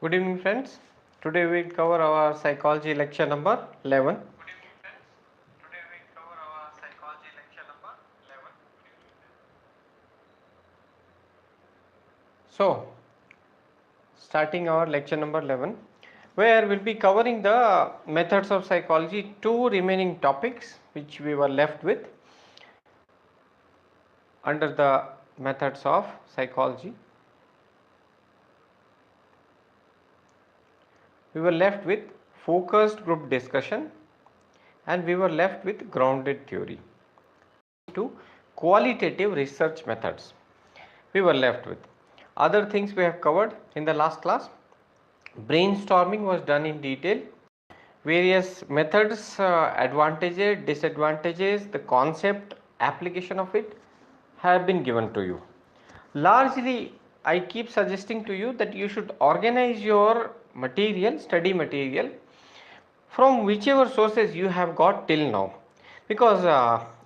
Good evening, friends. Today we cover our psychology lecture number 11. So, starting our lecture number 11, where we'll be covering the methods of psychology, two remaining topics which we were left with under the methods of psychology. We were left with focused group discussion and we were left with grounded theory. To qualitative research methods we were left with. Other things we have covered in the last class. Brainstorming was done in detail. Various methods, advantages, disadvantages, the concept, application of it have been given to you. Largely, I keep suggesting to you that you should organize your material, study material, from whichever sources you have got till now, because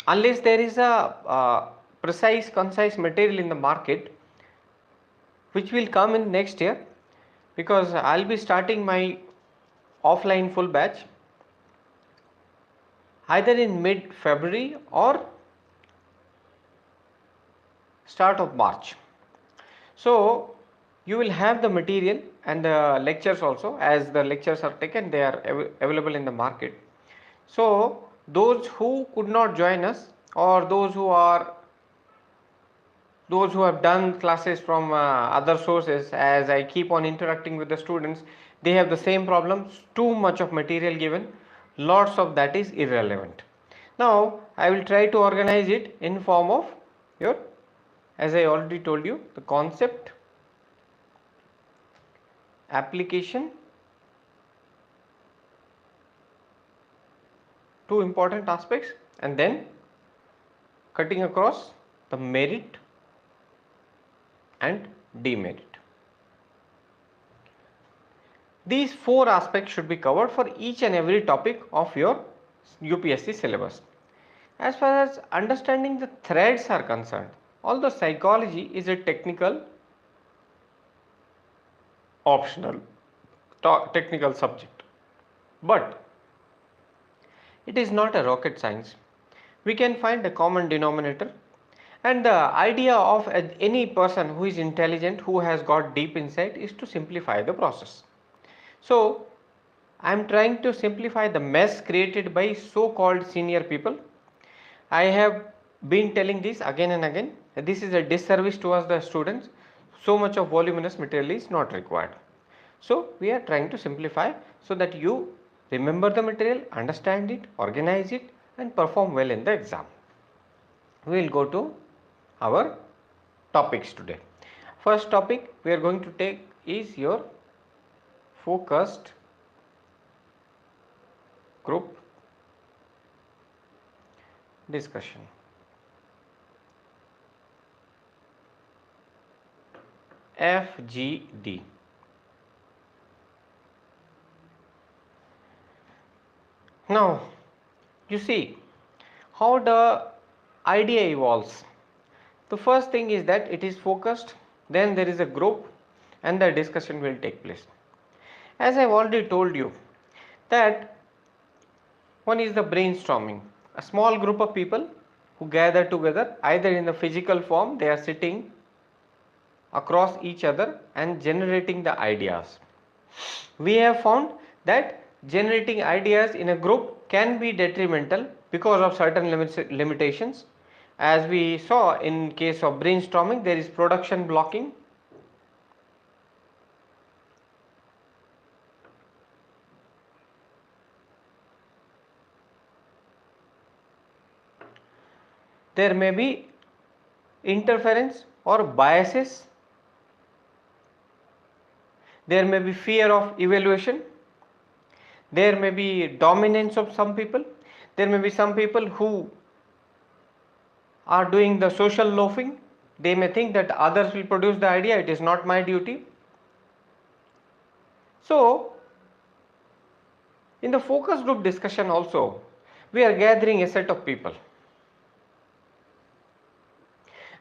unless there is a precise, concise material in the market which will come in next year, because I'll be starting my offline full batch either in mid February or start of March. So you will have the material and the lectures also. As the lectures are taken, they are available in the market. So those who could not join us, or those who have done classes from other sources, as I keep on interacting with the students, they have the same problems. Too much of material given, lots of that is irrelevant. Now I will try to organize it in form of your, as I already told you, the concept, application, two important aspects, and then cutting across the merit and demerit. These four aspects should be covered for each and every topic of your UPSC syllabus. As far as understanding the threads are concerned, although psychology is a technical, optional, technical subject, but it is not a rocket science. We can find a common denominator, and the idea of any person who is intelligent, who has got deep insight, is to simplify the process. So I am trying to simplify the mess created by so-called senior people. I have been telling this again and again. This is a disservice towards the students. So much of voluminous material is not required. So we are trying to simplify so that you remember the material, understand it, organize it, and perform well in the exam. We will go to our topics today. First topic we are going to take is your focused group discussion. FGD. Now you see how the idea evolves. The first thing is that it is focused, then there is a group, and the discussion will take place. As I have already told you that one is the brainstorming, a small group of people who gather together, either in the physical form, they are sitting across each other and generating the ideas. We have found that generating ideas in a group can be detrimental because of certain limitations. As we saw in case of brainstorming, there is production blocking. There may be interference or biases. There may be fear of evaluation. There may be dominance of some people. There may be some people who are doing the social loafing. They may think that others will produce the idea, it is not my duty. So in the focus group discussion also, we are gathering a set of people,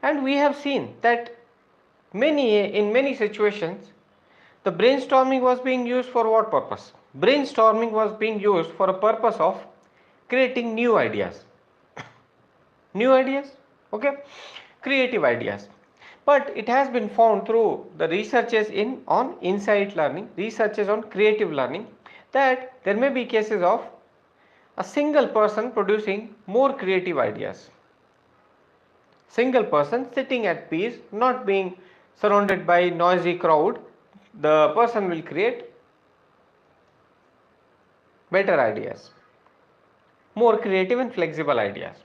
and we have seen that in many situations The brainstorming was being used for what purpose? Brainstorming was being used for a purpose of creating new ideas. New ideas, okay, creative ideas. But it has been found through the researches on insight learning, researches on creative learning, that there may be cases of a single person producing more creative ideas. Single person sitting at peace, not being surrounded by noisy crowd, the person will create better ideas, more creative and flexible ideas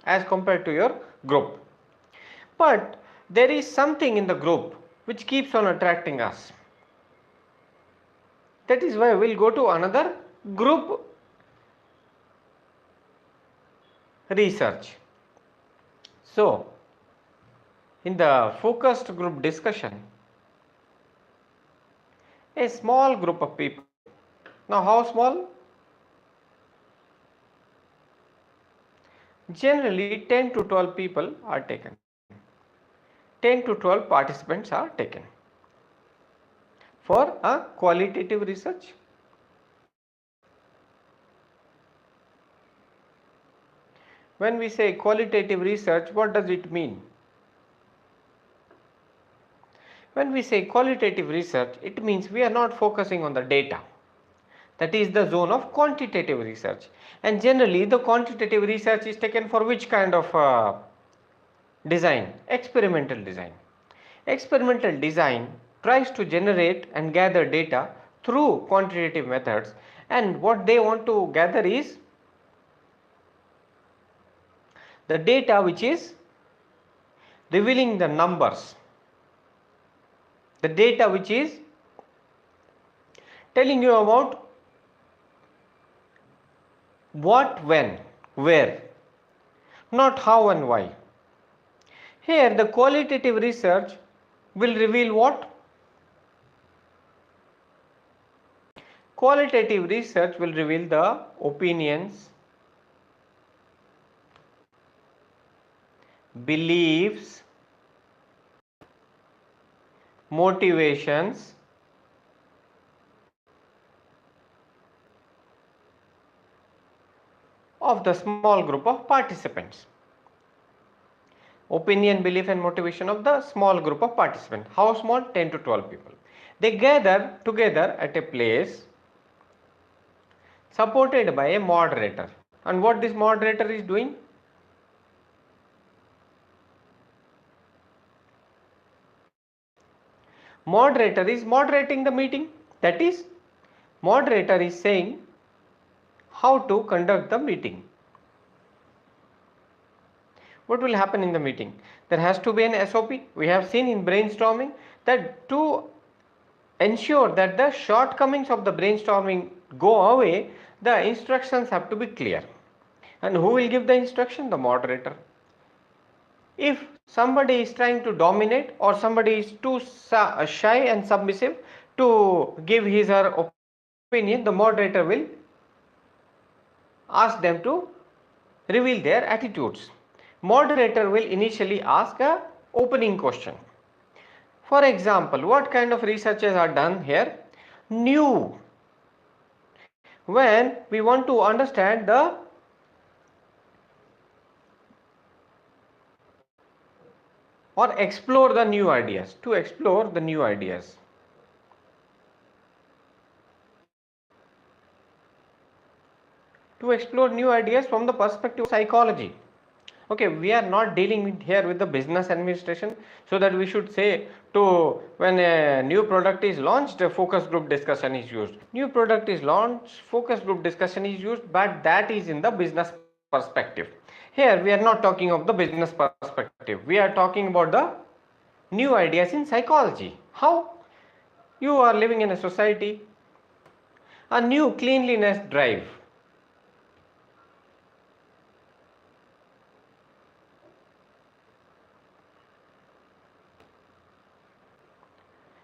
as compared to your group. But there is something in the group which keeps on attracting us. That is why we will go to another group research. So, in the focused group discussion, a small group of people. Now, how small? Generally 10 to 12 people are taken. 10 to 12 participants are taken for a qualitative research. When we say qualitative research, what does it mean? When we say qualitative research, it means we are not focusing on the data. That is the zone of quantitative research. And generally the quantitative research is taken for which kind of design? Experimental design. Experimental design tries to generate and gather data through quantitative methods, and what they want to gather is the data which is revealing the numbers, the data which is telling you about what, when, where, not how and why. Here the qualitative research will reveal what? Qualitative research will reveal the opinions, beliefs, motivations, of the small group of participants. Opinion, belief and motivation of the small group of participants. How small? 10 to 12 people. They gather together at a place supported by a moderator. And what this moderator is doing? Moderator is moderating the meeting. That is, moderator is saying how to conduct the meeting. What will happen in the meeting? There has to be an SOP. We have seen in brainstorming that to ensure that the shortcomings of the brainstorming go away, the instructions have to be clear. And who will give the instruction? The moderator. If somebody is trying to dominate, or somebody is too shy and submissive to give his or her opinion, the moderator will ask them to reveal their attitudes. Moderator will initially ask a opening question. For example, what kind of researches are done here? New. When we want to understand the or explore the new ideas, to explore the new ideas. To explore new ideas from the perspective of psychology. Okay, we are not dealing here with the business administration, so that we should say to when a new product is launched, a focus group discussion is used. New product is launched, focus group discussion is used, but that is in the business perspective. Here we are not talking of the business perspective. We are talking about the new ideas in psychology. How? You are living in a society, a new cleanliness drive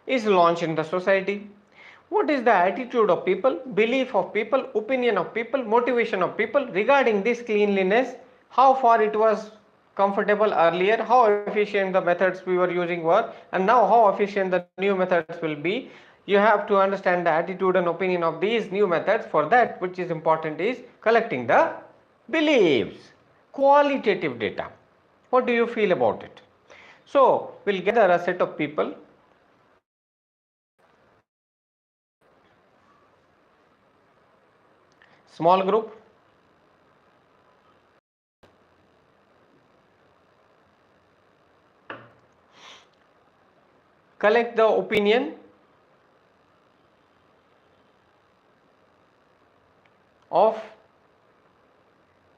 is launched in the society. What is the attitude of people, belief of people, opinion of people, motivation of people regarding this cleanliness? How far it was comfortable earlier, how efficient the methods we were using were, and now how efficient the new methods will be. You have to understand the attitude and opinion of these new methods. For that, which is important is collecting the beliefs, qualitative data. What do you feel about it? So, we'll gather a set of people. Small group. Collect the opinion of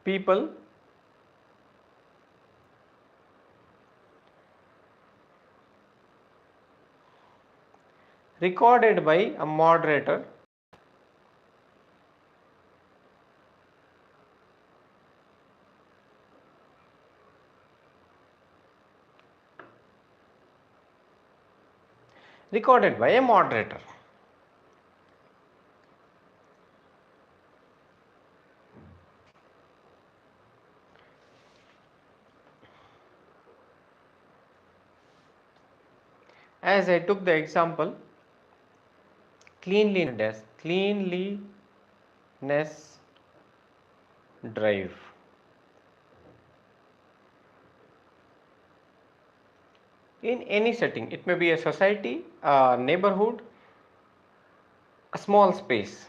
people recorded by a moderator recorded by a moderator. As I took the example, cleanliness drive. In any setting, it may be a society, a neighborhood, a small space.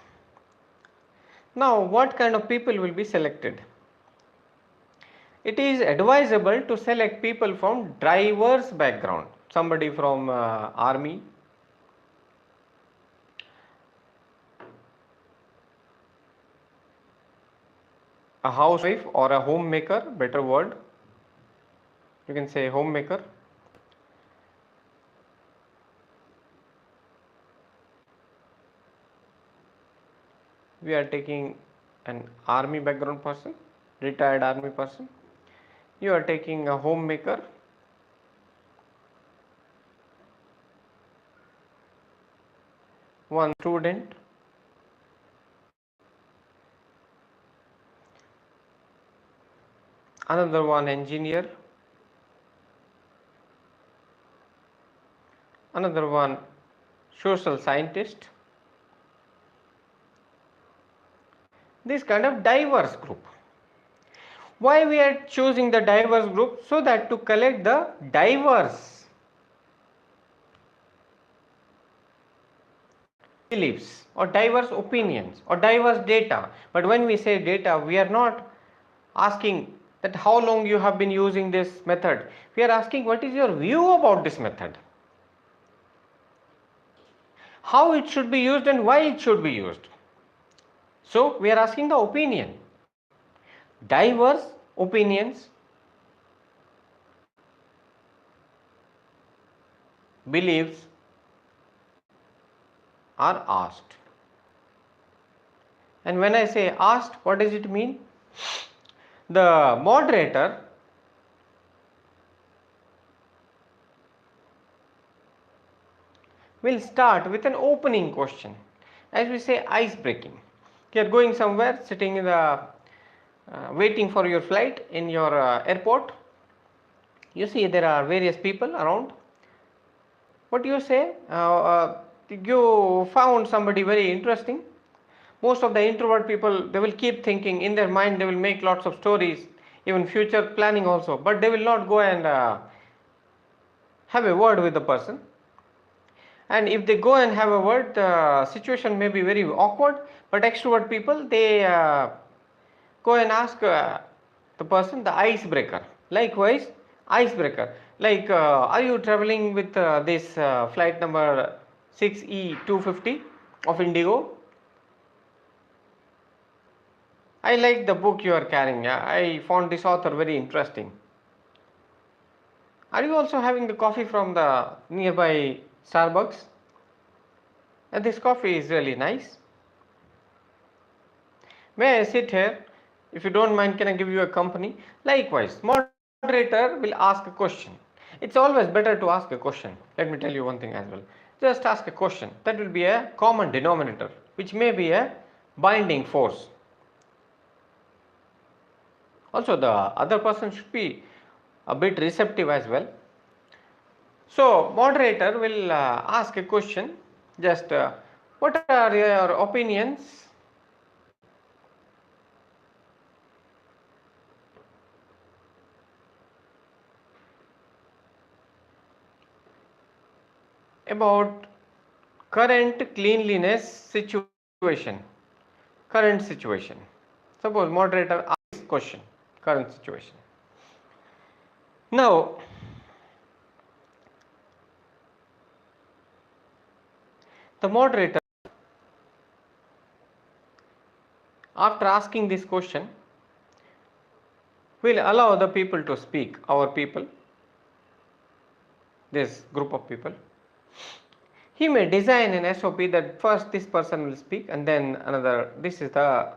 Now, what kind of people will be selected? It is advisable to select people from diverse background, somebody from army, a housewife or a homemaker, better word, you can say homemaker, we are taking an army background person, retired army person, you are taking a homemaker, one student, another one engineer, another one social scientist, this kind of diverse group. Why we are choosing the diverse group? So that to collect the diverse beliefs or diverse opinions or diverse data. But when we say data, we are not asking that how long you have been using this method. We are asking what is your view about this method, how it should be used and why it should be used. So we are asking the opinion. Diverse opinions, beliefs are asked. And when I say asked, what does it mean? The moderator will start with an opening question. As we say, ice breaking. You are going somewhere, sitting in the waiting for your flight in your airport. You see there are various people around. What do you say? You found somebody very interesting. Most of the introvert people, they will keep thinking in their mind, they will make lots of stories, even future planning also, but they will not go and have a word with the person. And if they go and have a word, the situation may be very awkward, but extrovert people, they go and ask the person the icebreaker. Likewise, icebreaker, like are you traveling with this flight number 6E250 of Indigo? I like the book you are carrying. I found this author very interesting. Are you also having the coffee from the nearby Starbucks? This coffee is really nice. May I sit here? If you don't mind, can I give you a company? Likewise, moderator will ask a question. It's always better to ask a question. Let me tell you one thing as well. Just ask a question. That will be a common denominator, which may be a binding force. Also, the other person should be a bit receptive as well. So moderator will ask a question, just what are your opinions about current cleanliness situation, current situation. Suppose moderator asks question, current situation. Now the moderator, after asking this question, will allow the people to speak, our people, this group of people. He may design an SOP that first this person will speak and then another, this is the,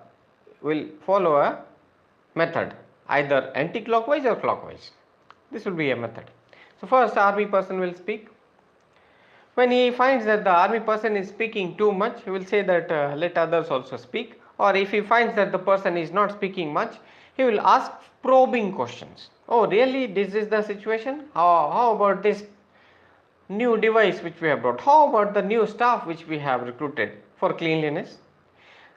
will follow a method, either anti-clockwise or clockwise. This will be a method. So first army person will speak. When he finds that the army person is speaking too much, he will say that let others also speak. Or if he finds that the person is not speaking much, he will ask probing questions. Oh really, this is the situation? How about this new device which we have brought? How about the new staff which we have recruited for cleanliness?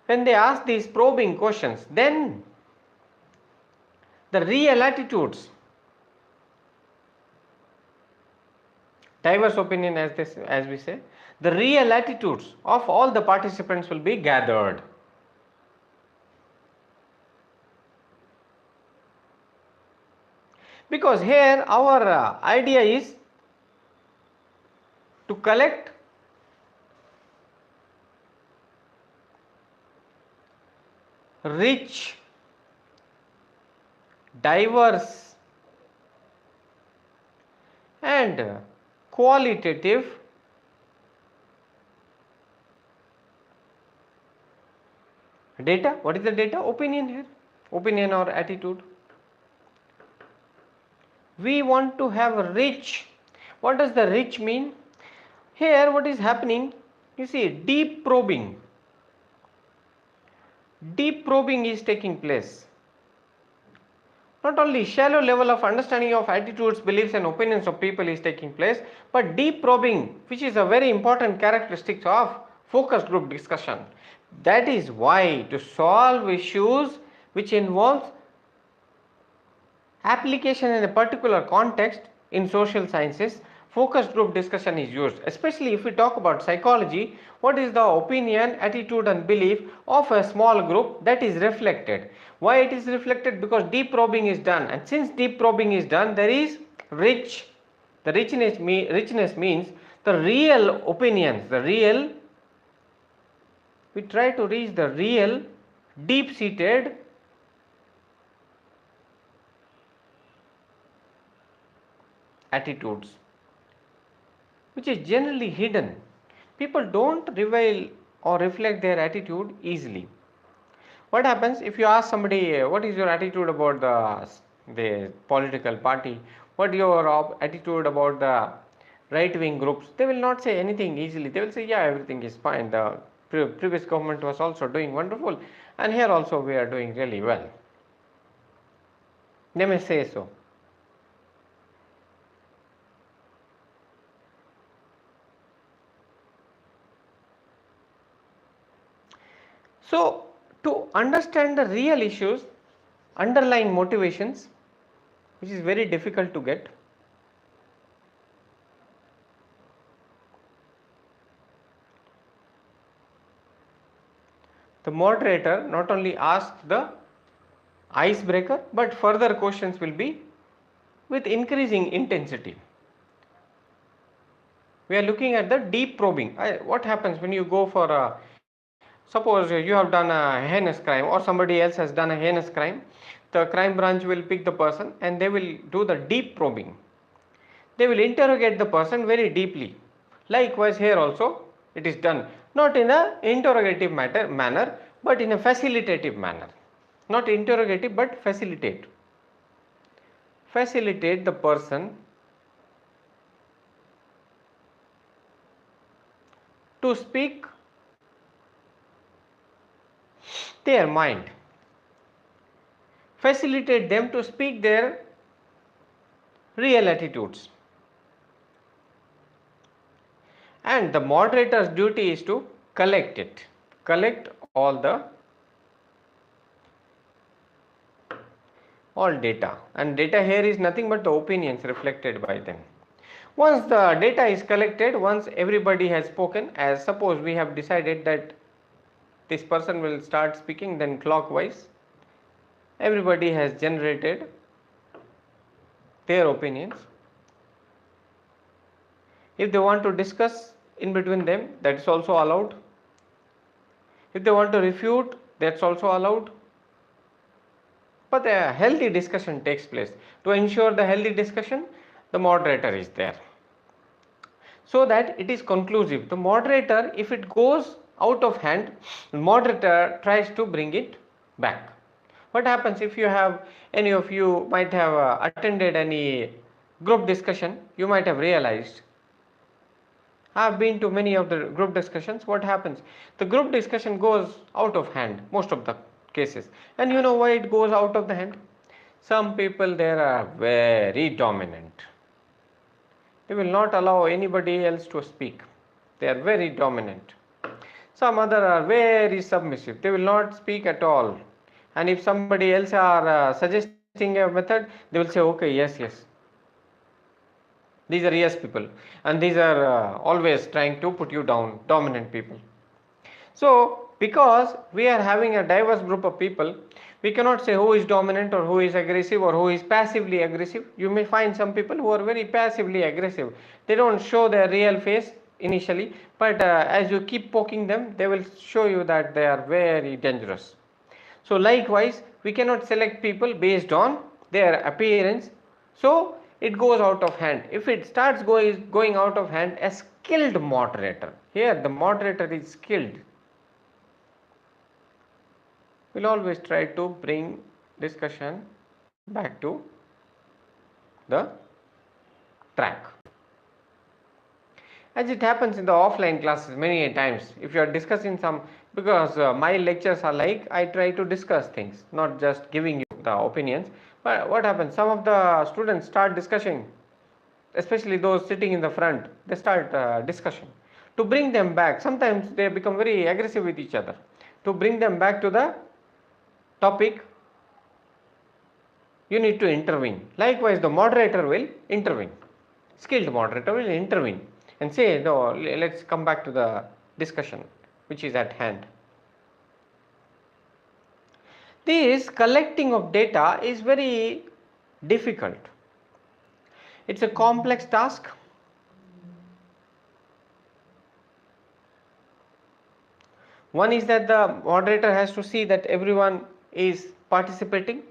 When they ask these probing questions, then the real attitudes, diverse opinion as we say, the real attitudes of all the participants will be gathered. Because here our idea is to collect rich, diverse and qualitative data. What is the data? Opinion here, opinion or attitude. We want to have a rich. What does the rich mean? Here what is happening, you see, deep probing is taking place. Not only shallow level of understanding of attitudes, beliefs and opinions of people is taking place, but deep probing, which is a very important characteristic of focus group discussion. That is why to solve issues which involves application in a particular context in social sciences, focus group discussion is used. Especially if we talk about psychology, what is the opinion, attitude and belief of a small group, that is reflected. Why it is reflected? Because deep probing is done, and since deep probing is done, there is rich. The richness means the real opinions, we try to reach the real deep seated attitudes, which is generally hidden. People don't reveal or reflect their attitude easily. What happens if you ask somebody, what is your attitude about the political party? What is your attitude about the right wing groups? They will not say anything easily. They will say, yeah, everything is fine. The previous government was also doing wonderful, and here also we are doing really well. They may say so. So, to understand the real issues, underlying motivations, which is very difficult to get, the moderator not only asks the icebreaker, but further questions will be with increasing intensity. We are looking at the deep probing. What happens when you go for a, suppose you have done a heinous crime or somebody else has done a heinous crime, the crime branch will pick the person and they will do the deep probing. They will interrogate the person very deeply. Likewise here also it is done, not in a interrogative manner, but in a facilitative manner. Not interrogative but facilitate. Facilitate the person to speak their mind. Facilitate them to speak their real attitudes. And the moderator's duty is to collect it, collect all data, and data here is nothing but the opinions reflected by them. Once the data is collected, once everybody has spoken, as suppose we have decided that this person will start speaking, then clockwise everybody has generated their opinions. If they want to discuss in between them, that is also allowed. If they want to refute, that's also allowed. But a healthy discussion takes place. To ensure the healthy discussion, the moderator is there, so that it is conclusive. The moderator, if it goes out of hand, the moderator tries to bring it back. What happens if you have, any of you might have attended any group discussion, you might have realized, I have been to many of the group discussions. What happens? The group discussion goes out of hand most of the cases. And you know why it goes out of the hand? Some people there are very dominant. They will not allow anybody else to speak. They are very dominant. Some other are very submissive. They will not speak at all. And if somebody else are suggesting a method, they will say, okay, yes. These are yes people, and these are always trying to put you down, dominant people. So, because we are having a diverse group of people, we cannot say who is dominant or who is aggressive or who is passively aggressive. You may find some people who are very passively aggressive. They don't show their real face initially, but as you keep poking them, they will show you that they are very dangerous. So likewise, we cannot select people based on their appearance. So it goes out of hand. If it starts going out of hand, a skilled moderator, here the moderator is skilled, will always try to bring discussion back to the track. As it happens in the offline classes many a times, if you are discussing some, because my lectures are like, I try to discuss things, not just giving you the opinions. But what happens? Some of the students start discussing, especially those sitting in the front, they start discussion. To bring them back, sometimes they become very aggressive with each other. To bring them back to the topic, you need to intervene. Likewise, the moderator will intervene. Skilled moderator will intervene and say, no, let's come back to the discussion which is at hand. This collecting of data is very difficult. It's a complex task. One is that the moderator has to see that everyone is participating.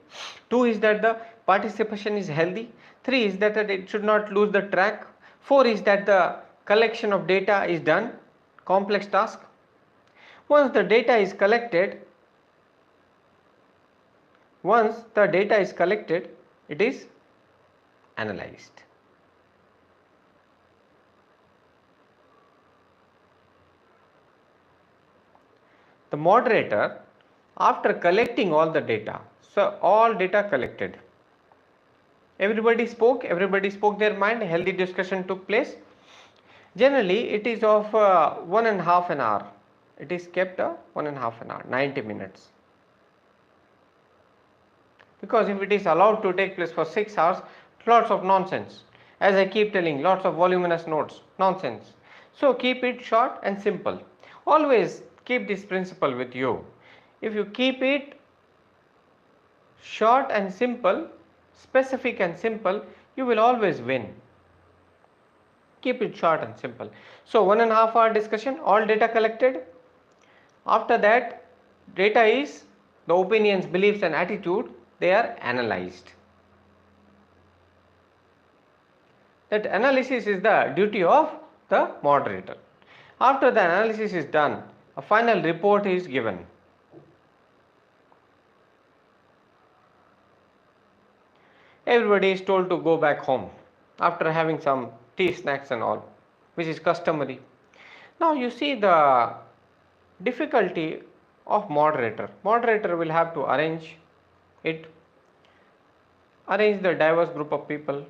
Two is that the participation is healthy. Three is that it should not lose the track. Four is that the collection of data is done. Complex task. Once the data is collected, it is analyzed. The moderator, after collecting all the data, so all data collected, everybody spoke their mind, healthy discussion took place. Generally, it is of 1.5 an hour. It is kept 1.5 an hour, 90 minutes. Because if it is allowed to take place for 6 hours, lots of nonsense. As I keep telling, lots of voluminous notes, nonsense. So keep it short and simple. Always keep this principle with you. If you keep it short and simple, specific and simple, you will always win. Keep it short and simple. So 1.5 hour discussion, all data collected. After that, data is the opinions, beliefs and attitude, they are analyzed. That analysis is the duty of the moderator. After the analysis is done, a final report is given. Everybody is told to go back home after having some tea, snacks and all, which is customary. Now you see the difficulty of moderator. Moderator will have to arrange the diverse group of people,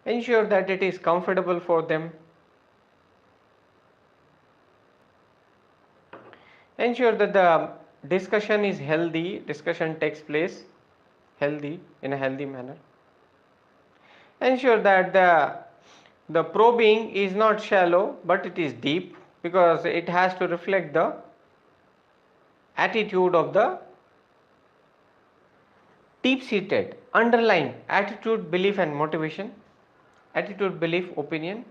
ensure that it is comfortable for them, ensure that the discussion is healthy, discussion takes place healthy, in a healthy manner, ensure that the probing is not shallow but it is deep, because it has to reflect the attitude of the deep seated underlying attitude, belief and motivation, attitude, belief, opinion.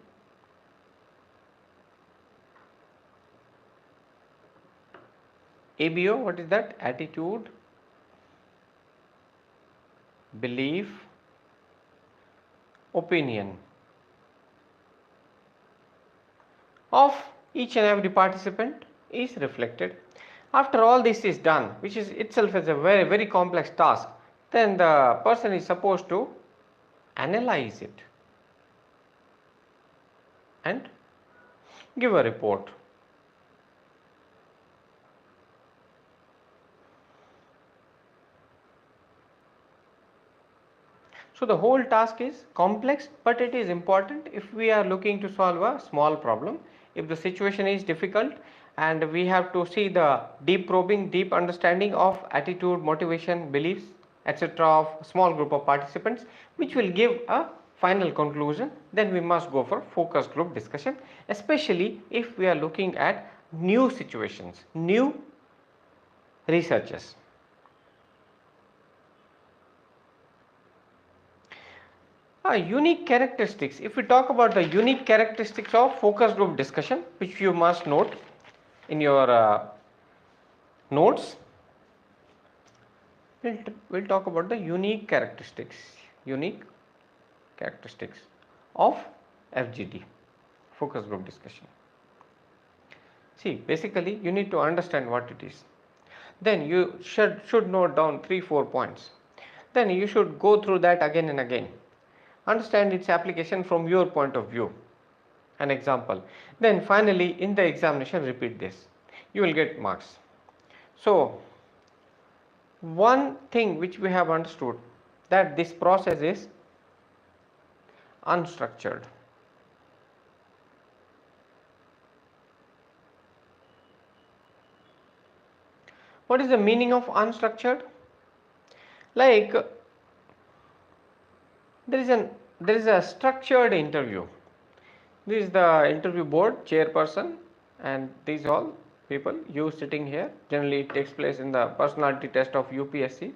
ABO, what is that? Attitude, belief, opinion of each and every participant is reflected. After all this is done, which is itself is a very complex task, then the person is supposed to analyze it and give a report. So the whole task is complex, but it is important if we are looking to solve a small problem. If the situation is difficult and we have to see the deep probing, deep understanding of attitude, motivation, beliefs, etc. of a small group of participants, which will give a final conclusion, then we must go for focus group discussion, especially if we are looking at new situations, new researches. Unique characteristics. If we talk about the unique characteristics of focus group discussion, which you must note in your notes, we'll talk about the unique characteristics of FGD, focus group discussion. See, basically you need to understand what it is. Then you should note down 3-4 points. Then you should go through that again and again. Understand its application from your point of view, an example. Then finally in the examination repeat this. You will get marks. So one thing which we have understood, that this process is unstructured. What is the meaning of unstructured? Like there is a structured interview. This is the interview board, chairperson, and these all people, you sitting here. Generally it takes place in the personality test of UPSC.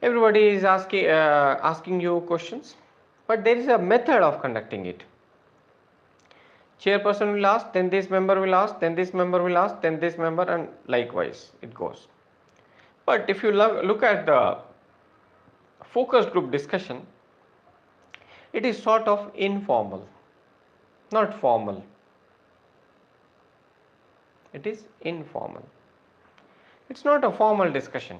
Everybody is asking you questions, but there is a method of conducting it. Chairperson will ask, then this member will ask, then this member will ask, then this member, and likewise it goes. But if you look at the focus group discussion, it is sort of informal, not formal. It is informal. It's not a formal discussion.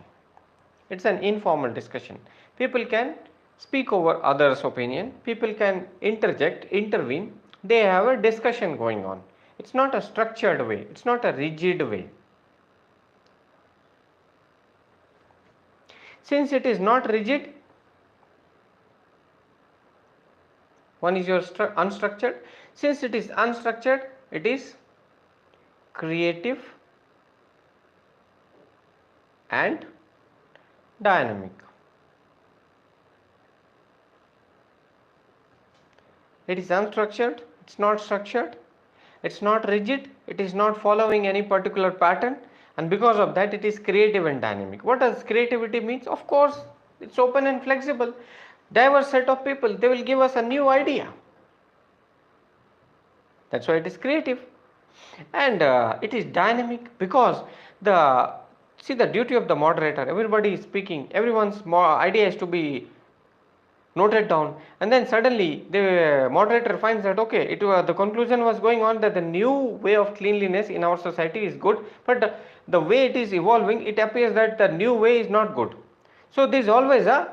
It's an informal discussion. People can speak over others' opinion. People can interject, intervene. They have a discussion going on. It's not a structured way. It's not a rigid way. Since it is not rigid, one is your unstructured. Since it is unstructured, it is creative and dynamic. It is unstructured, it's not structured, it's not rigid, it is not following any particular pattern, and because of that it is creative and dynamic. What does creativity means? Of course, it's open and flexible. Diverse set of people, they will give us a new idea. That's why it is creative. And it is dynamic because the duty of the moderator, everybody is speaking, everyone's idea is to be noted down, and then suddenly the moderator finds that okay, the conclusion was going on that the new way of cleanliness in our society is good, but the way it is evolving, it appears that the new way is not good. So there is always a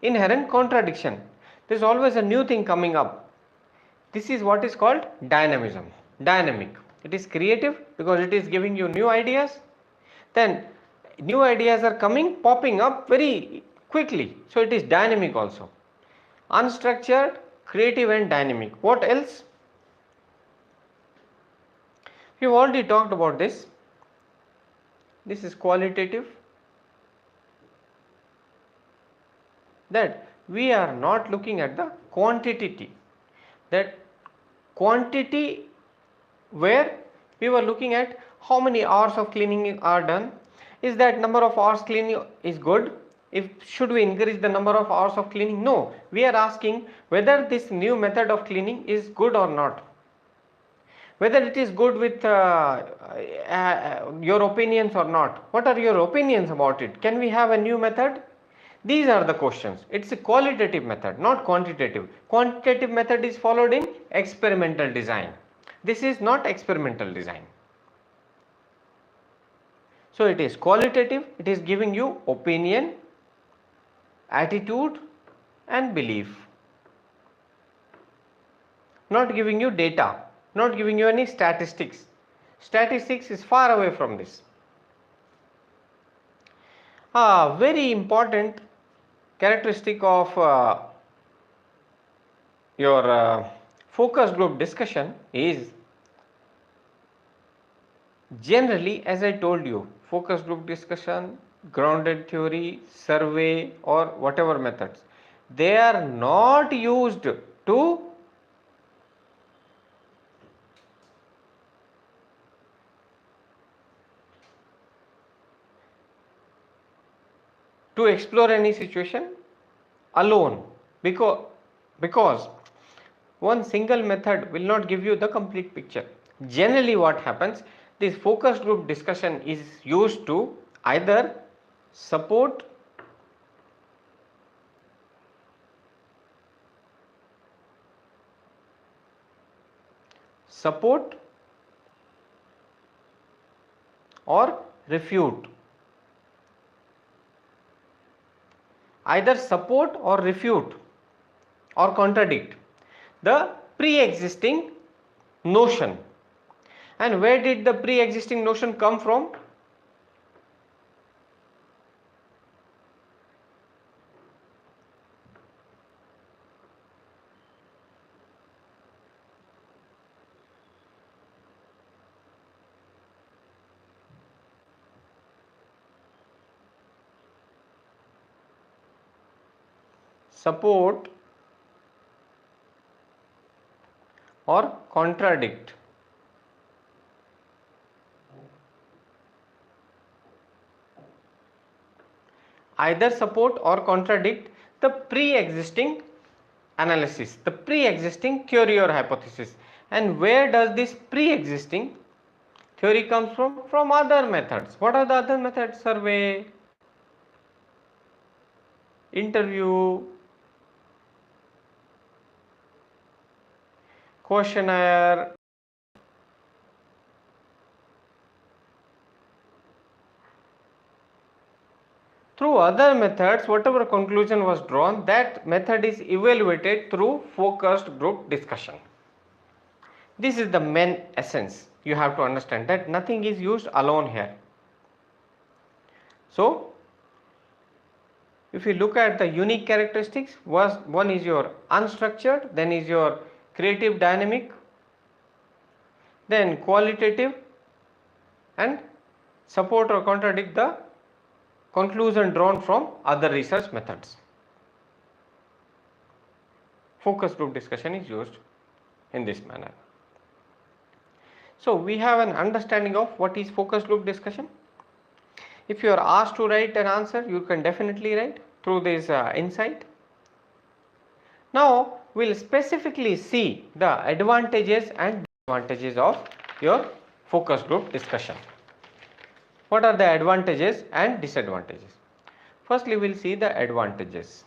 inherent contradiction. There is always a new thing coming up. This is what is called dynamism, dynamic. It is creative because it is giving you new ideas. Then new ideas are popping up very quickly. So it is dynamic also. unstructured, creative and dynamic. What else? We have already talked about this. This is qualitative, that we are not looking at the quantity, that quantity where we were looking at how many hours of cleaning are done. Is that number of hours cleaning is good? If should we increase the number of hours of cleaning? No, we are asking whether this new method of cleaning is good or not, whether it is good with your opinions or not. What are your opinions about it? Can we have a new method? These are the questions. It's a qualitative method, not quantitative. Quantitative method is followed in experimental design. This is not experimental design. So it is qualitative, it is giving you opinion, attitude and belief, not giving you data, not giving you any statistics. Statistics is far away from this. A very important characteristic of your focus group discussion is, generally, as I told you, focus group discussion, grounded theory, survey or whatever methods, they are not used to explore any situation alone, because one single method will not give you the complete picture. Generally what happens, this focus group discussion is used to either support or refute, either support or refute or contradict the pre-existing notion. And where did the pre-existing notion come from? Support or contradict either support or contradict the pre-existing analysis, the pre-existing theory or hypothesis. And where does this pre-existing theory comes from? From other methods. What are the other methods? Survey, interview, questionnaire, through other methods. Whatever conclusion was drawn, that method is evaluated through focused group discussion. This is the main essence. You have to understand that nothing is used alone here. So if you look at the unique characteristics, one is your unstructured, then is your creative dynamic, then qualitative, and support or contradict the conclusion drawn from other research methods. Focus group discussion is used in this manner. So we have an understanding of what is focus group discussion. If you are asked to write an answer, you can definitely write through this insight. Now we will specifically see the advantages and disadvantages of your focus group discussion. What are the advantages and disadvantages? Firstly, we will see the advantages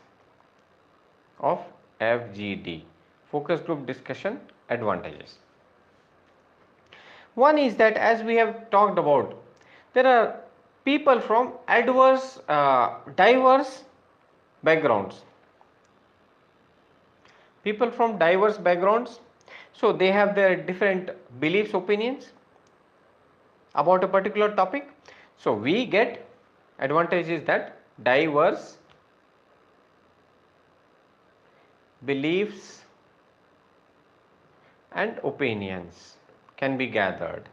of FGD, focus group discussion advantages. One is that, as we have talked about, there are people from diverse backgrounds. People from diverse backgrounds, so they have their different beliefs, opinions about a particular topic. So we get advantage is that diverse beliefs and opinions can be gathered.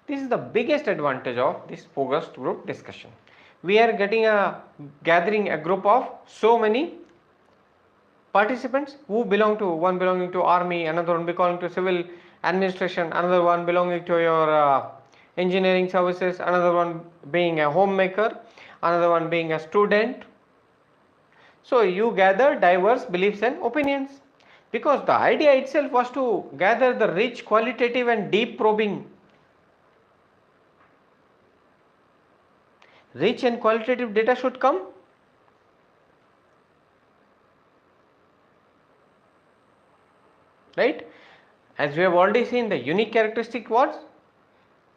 This is the biggest advantage of this focused group discussion. We are gathering a group of so many participants who belong to, one belonging to army, another one belonging to civil administration, another one belonging to your engineering services, another one being a homemaker, another one being a student. So you gather diverse beliefs and opinions, because the idea itself was to gather the rich, qualitative and deep probing. Rich and qualitative data should come. Right? As we have already seen, the unique characteristic was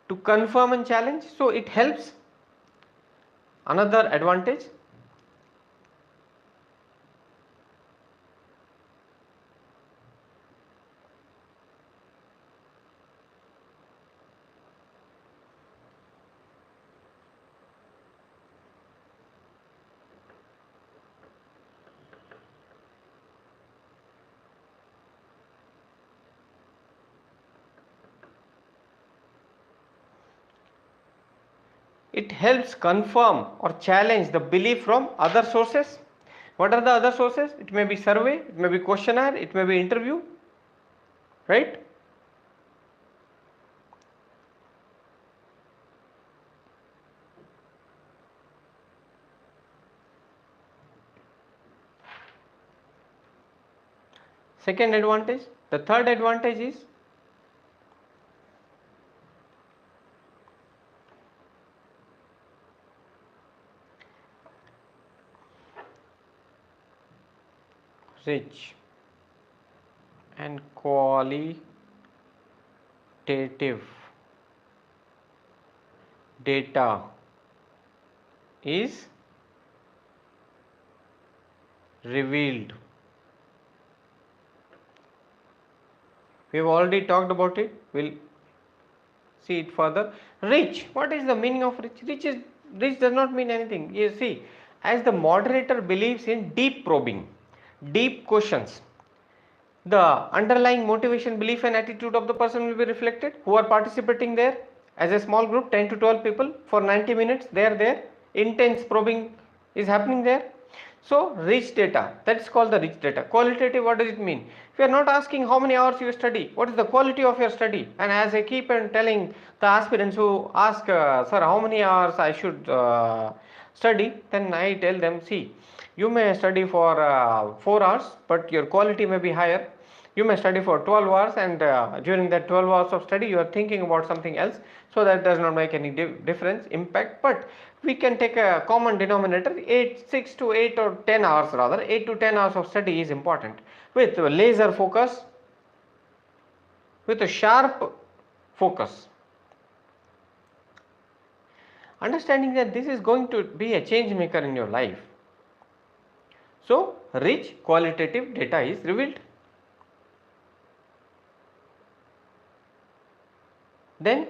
to confirm and challenge. So it helps. Another advantage, it helps confirm or challenge the belief from other sources. What are the other sources? It may be survey, it may be questionnaire, it may be interview, right? Second advantage. The third advantage is rich and qualitative data is revealed. We have already talked about it. We'll see it further. Rich. What is the meaning of rich? Rich does not mean anything. You see, as the moderator believes in deep probing, deep questions, the underlying motivation, belief and attitude of the person will be reflected who are participating there. As a small group, 10 to 12 people for 90 minutes, they are there. Intense probing is happening there. So rich data, that's called the rich data. Qualitative, what does it mean? If you are not asking how many hours you study, what is the quality of your study? And as I keep on telling the aspirants who ask, sir, how many hours I should study, then I tell them, see, you may study for 4 hours, but your quality may be higher. You may study for 12 hours, and during that 12 hours of study you are thinking about something else, so that does not make any difference, impact. But we can take a common denominator, 6 to 8 or 10 hours, rather 8 to 10 hours of study is important, with laser focus, with a sharp focus, understanding that this is going to be a change maker in your life. So rich qualitative data is revealed. Then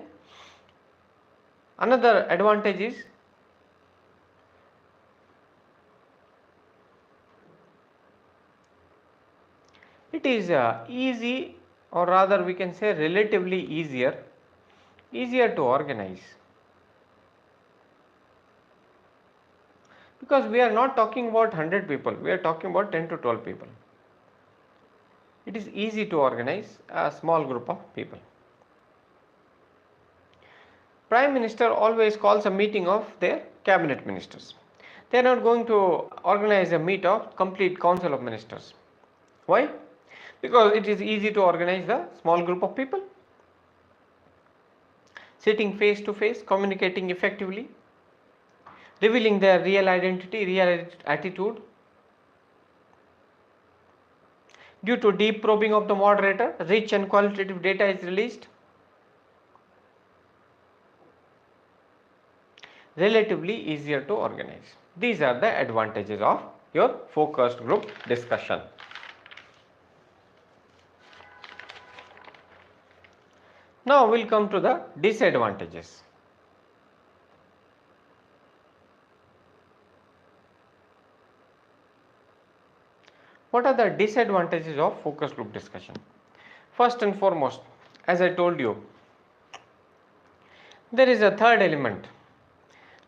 another advantage is it is easy, or rather we can say relatively easier to organize, because we are not talking about 100 people, we are talking about 10 to 12 people. It is easy to organize a small group of people. Prime Minister always calls a meeting of their cabinet ministers. They are not going to organize a meet of complete council of ministers. Why? Because it is easy to organize the small group of people, sitting face to face, communicating effectively, revealing their real identity, real attitude. Due to deep probing of the moderator, rich and qualitative data is released. Relatively easier to organize. These are the advantages of your focused group discussion. Now we will come to the disadvantages. What are the disadvantages of focus group discussion? First and foremost, as I told you, there is a third element.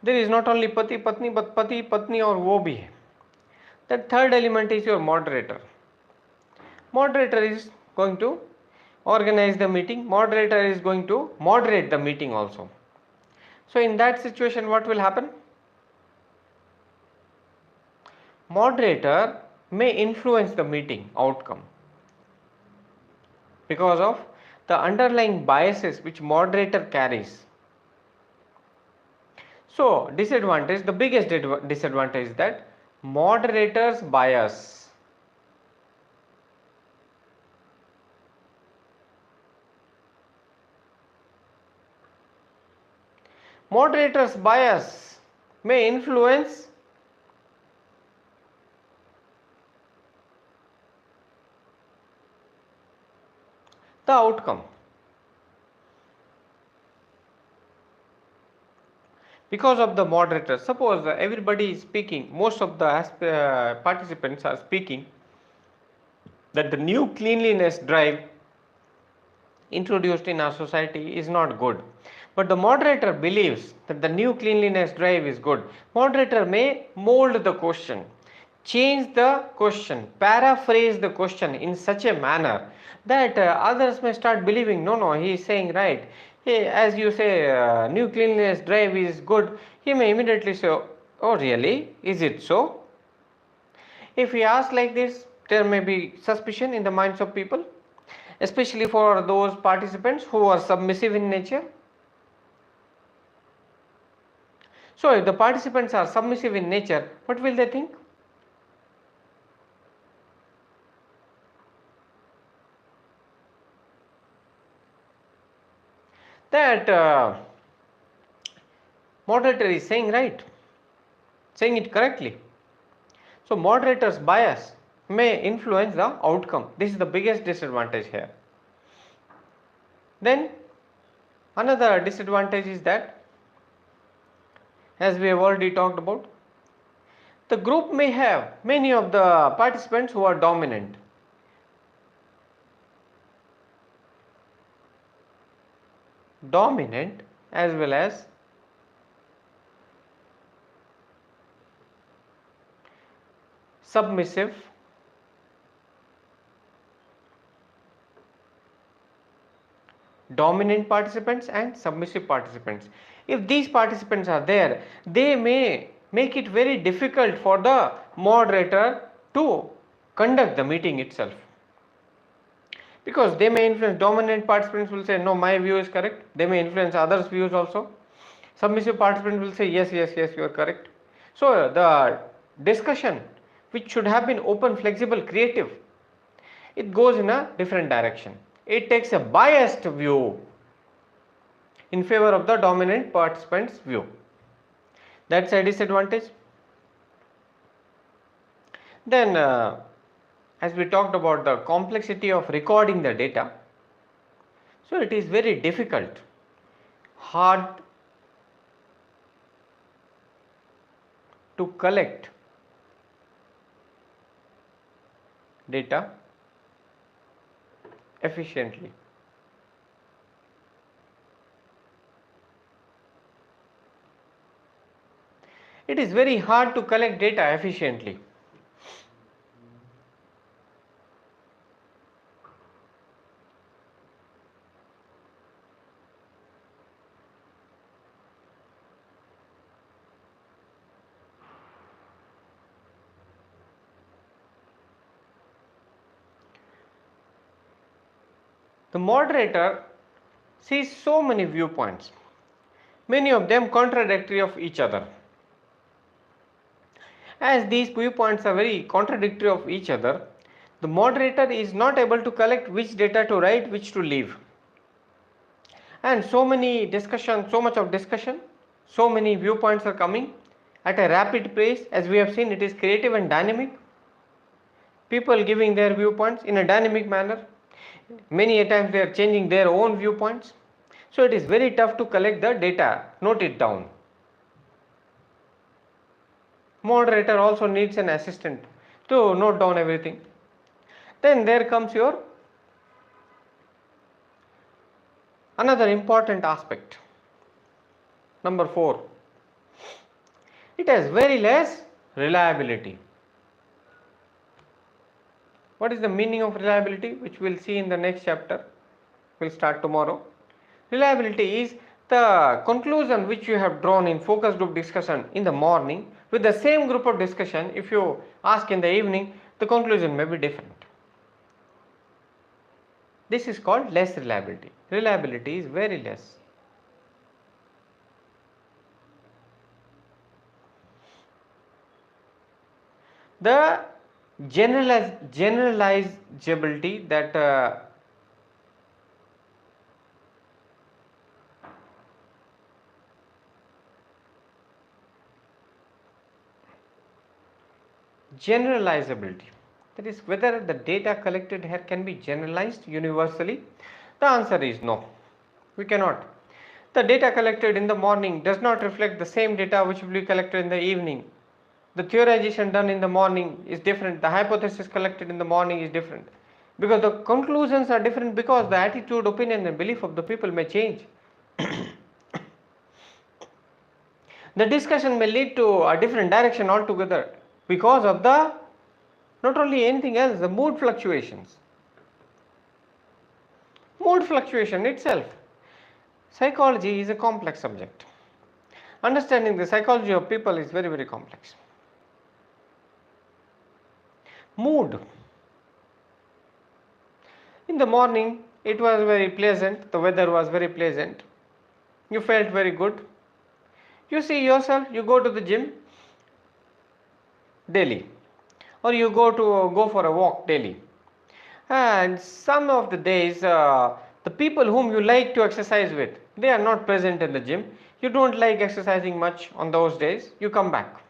There is not only pati patni but pati patni और वो भी है. That third element is your moderator. Moderator is going to organize the meeting. Moderator is going to moderate the meeting also. So in that situation, what will happen? Moderator may influence the meeting outcome because of the underlying biases which moderator carries. So disadvantage, the biggest disadvantage is that moderator's bias. Moderator's bias may influence the outcome. Because of the moderator, suppose everybody is speaking, most of the participants are speaking that the new cleanliness drive introduced in our society is not good, but the moderator believes that the new cleanliness drive is good. Moderator may mold the question, change the question, paraphrase the question in such a manner that others may start believing, no, he is saying right. Hey, as you say, new cleanliness drive is good, he may immediately say, oh really, is it so? If he asks like this, there may be suspicion in the minds of people, especially for those participants who are submissive in nature. So if the participants are submissive in nature, what will they think? That moderator is saying right, saying it correctly. So moderator's bias may influence the outcome. This is the biggest disadvantage here. Then another disadvantage is that, as we have already talked about, the group may have many of the participants who are dominant. Dominant as well as submissive, dominant participants and submissive participants. If these participants are there, they may make it very difficult for the moderator to conduct the meeting itself, because they may influence. Dominant participants will say no, my view is correct. They may influence others' views also. Submissive participants will say yes, you are correct. So the discussion, which should have been open, flexible, creative, it goes in a different direction. It takes a biased view in favor of the dominant participant's view. That's a disadvantage. Then as we talked about the complexity of recording the data, so it is very difficult, hard to collect data efficiently. It is very hard to collect data efficiently. The moderator sees so many viewpoints, many of them contradictory of each other. As these viewpoints are very contradictory of each other, the moderator is not able to collect which data to write, which to leave. And so many discussion, so much of discussion, so many viewpoints are coming at a rapid pace. As we have seen, it is creative and dynamic. People giving their viewpoints in a dynamic manner. Many a times they are changing their own viewpoints. So it is very tough to collect the data, note it down. Moderator also needs an assistant to note down everything. Then there comes your another important aspect. Number 4. It has very less reliability. What is the meaning of reliability, which we will see in the next chapter? We will start tomorrow. Reliability is the conclusion which you have drawn in focus group discussion in the morning with the same group of discussion. If you ask in the evening, the conclusion may be different. This is called less reliability. Reliability is very less. The generalizability, that generalizability, that is whether the data collected here can be generalized universally. The answer is no, we cannot. The data collected in the morning does not reflect the same data which will be collected in the evening. The theorization done in the morning is different, the hypothesis collected in the morning is different, because the conclusions are different, because the attitude, opinion and belief of the people may change. The discussion may lead to a different direction altogether because of the, not only anything else, the mood fluctuations. Mood fluctuation itself. Psychology is a complex subject. Understanding the psychology of people is very, very complex. Mood. In the morning, it was very pleasant, the weather was very pleasant, you felt very good. You see yourself, you go to the gym daily, or you go for a walk daily. And some of the days, the people whom you like to exercise with, they are not present in the gym. You don't like exercising much on those days. You come back.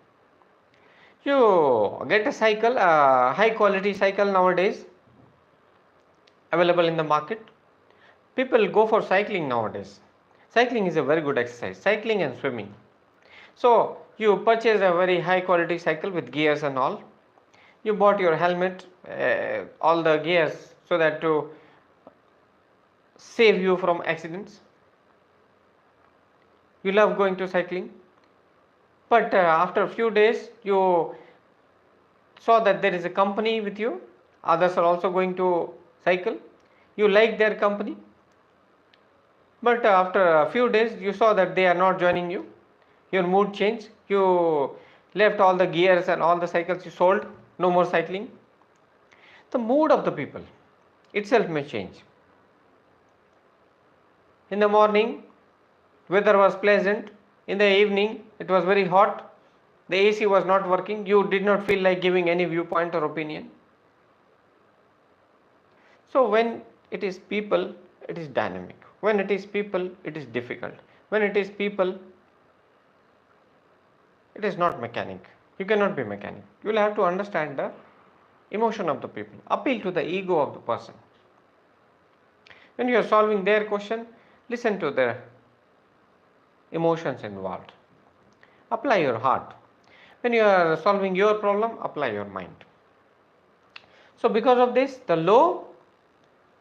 You get a cycle, a high quality cycle nowadays available in the market. People go for cycling nowadays. Cycling is a very good exercise. Cycling and swimming. So you purchase a very high quality cycle with gears and all. You bought your helmet, all the gears, so that to save you from accidents. You love going to cycling, but after a few days you saw that there is a company with you, others are also going to cycle. You like their company, but after a few days you saw that they are not joining you. Your mood changed. You left all the gears and all the cycles you sold. No more cycling. The mood of the people itself may change. In the morning, weather was pleasant. In the evening, it was very hot. The AC was not working. You did not feel like giving any viewpoint or opinion. So when it is people, it is dynamic. When it is people, it is difficult. When it is people, it is not mechanic. You cannot be mechanic. You will have to understand the emotion of the people, appeal to the ego of the person. When you are solving their question, listen to their emotions involved. Apply your heart. When you are solving your problem, apply your mind. So because of this, the low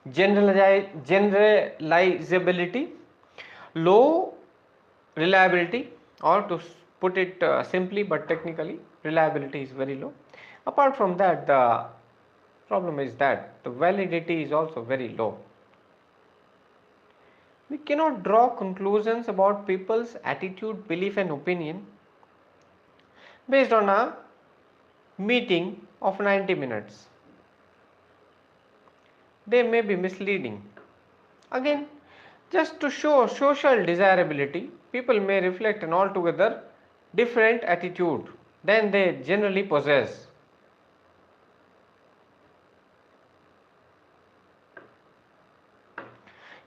generalizability, low reliability, or to put it simply but technically, reliability is very low. Apart from that, the problem is that the validity is also very low. We cannot draw conclusions about people's attitude, belief and opinion based on a meeting of 90 minutes. They may be misleading. Again, just to show social desirability, people may reflect an altogether different attitude than they generally possess.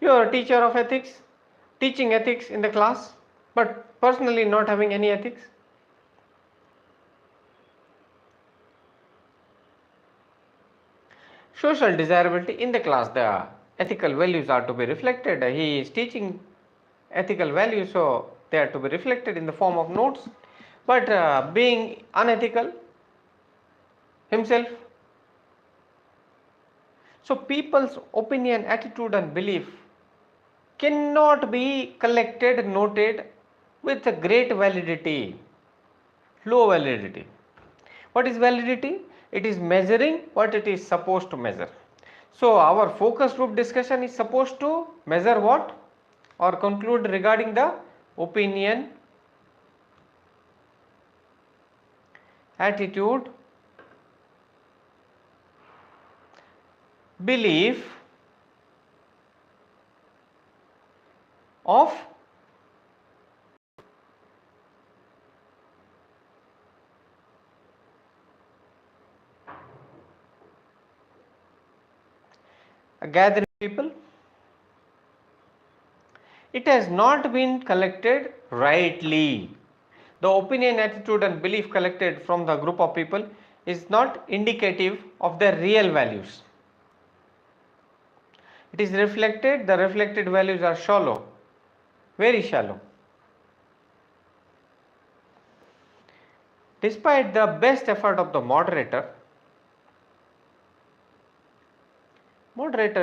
You are a teacher of ethics, teaching ethics in the class, but personally not having any ethics. Social desirability in the class, the ethical values are to be reflected. He is teaching ethical values, so they are to be reflected in the form of notes. But being unethical himself, So people's opinion, attitude and belief cannot be collected, noted with a great validity, low validity. What is validity? It is measuring what it is supposed to measure. So our focus group discussion is supposed to measure what, or conclude regarding the opinion, attitude, belief of a gathering of people. It has not been collected rightly. The opinion, attitude and belief collected from the group of people is not indicative of their real values. It is reflected, the reflected values are shallow, very shallow. Despite the best effort of the moderator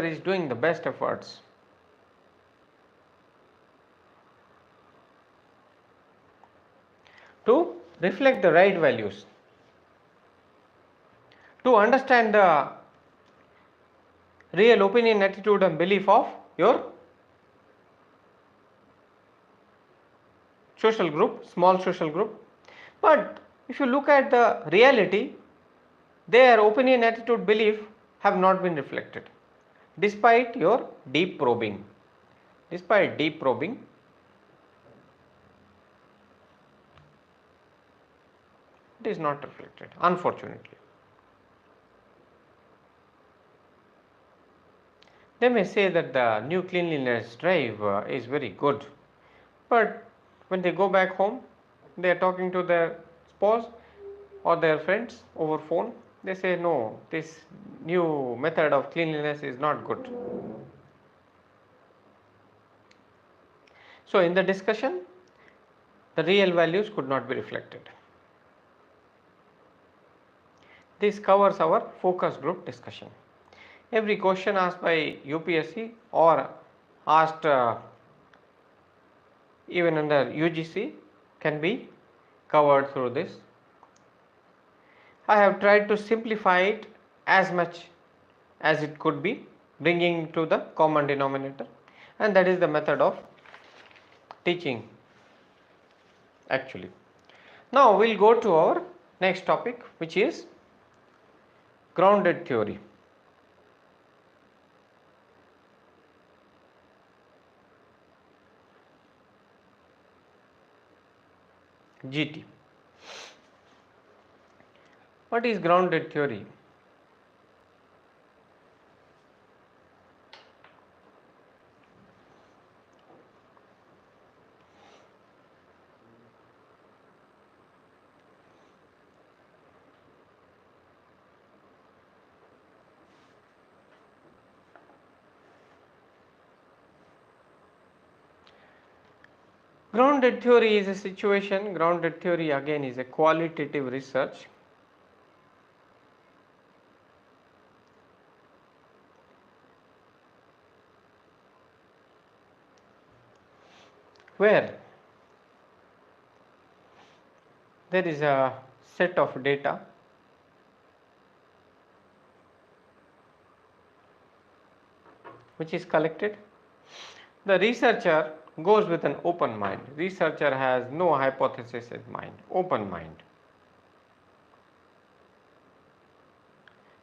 is doing the best efforts to reflect the right values, to understand the real opinion, attitude and belief of your social group, small social group. But if you look at the reality, their opinion, attitude, belief have not been reflected. Despite your deep probing, it is not reflected, unfortunately. They may say that the new cleanliness drive is very good, but when they go back home, they are talking to their spouse or their friends over phone. They say, no, this new method of cleanliness is not good. So in the discussion, the real values could not be reflected. This covers our focus group discussion. Every question asked by UPSC or asked even under UGC can be covered through this. I have tried to simplify it as much as it could be, bringing to the common denominator, and that is the method of teaching actually. Now we'll go to our next topic, which is grounded theory. GT. What is grounded theory? Grounded theory is a situation, grounded theory again is a qualitative research where there is a set of data which is collected. The researcher goes with an open mind. Researcher has no hypothesis in mind, open mind.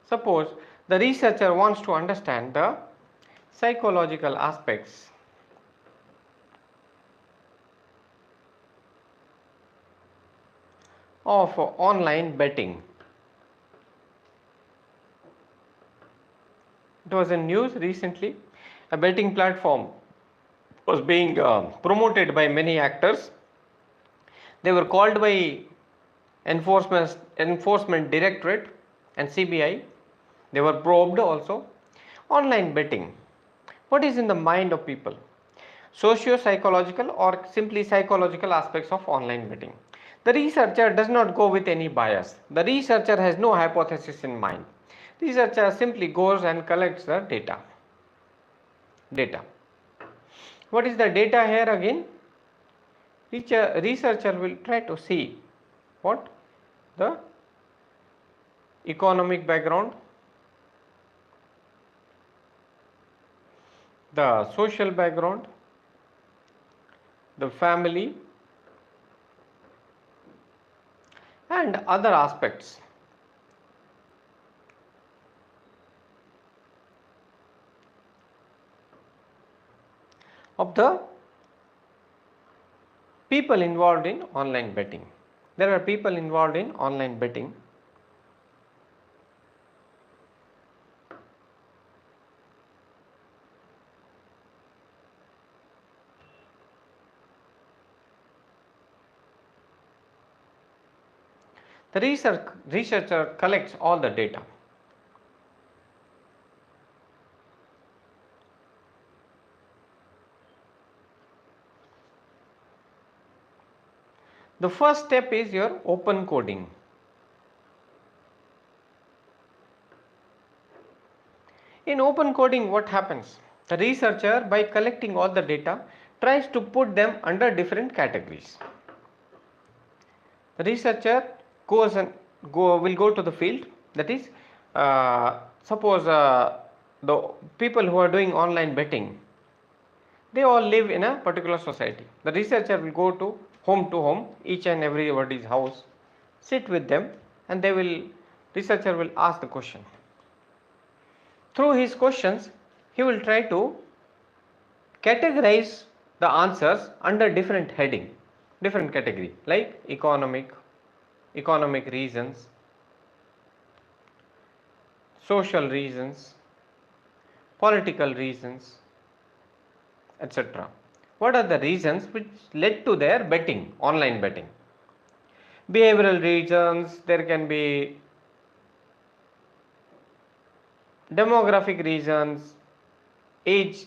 Suppose the researcher wants to understand the psychological aspects of online betting. It was in news recently. A betting platform was being promoted by many actors. They were called by enforcement directorate and CBI. They were probed also. Online betting. What is in the mind of people? Socio-psychological or simply psychological aspects of online betting. The researcher does not go with any bias. The researcher has no hypothesis in mind. Researcher simply goes and collects the data. What is the data here again? Researcher will try to see what the economic background, the social background, the family, and other aspects of the people involved in online betting. There are people involved in online betting. The researcher collects all the data. The first step is your open coding. In open coding, what happens? The researcher, by collecting all the data, tries to put them under different categories. The researcher will go to the field, that is, suppose the people who are doing online betting, they all live in a particular society. The researcher will go to home, each and everybody's house, sit with them, and researcher will ask the question. Through his questions, he will try to categorize the answers under different heading, different category, like economic reasons, social reasons, political reasons, etc. What are the reasons which led to their betting, online betting? Behavioral reasons, there can be demographic reasons, age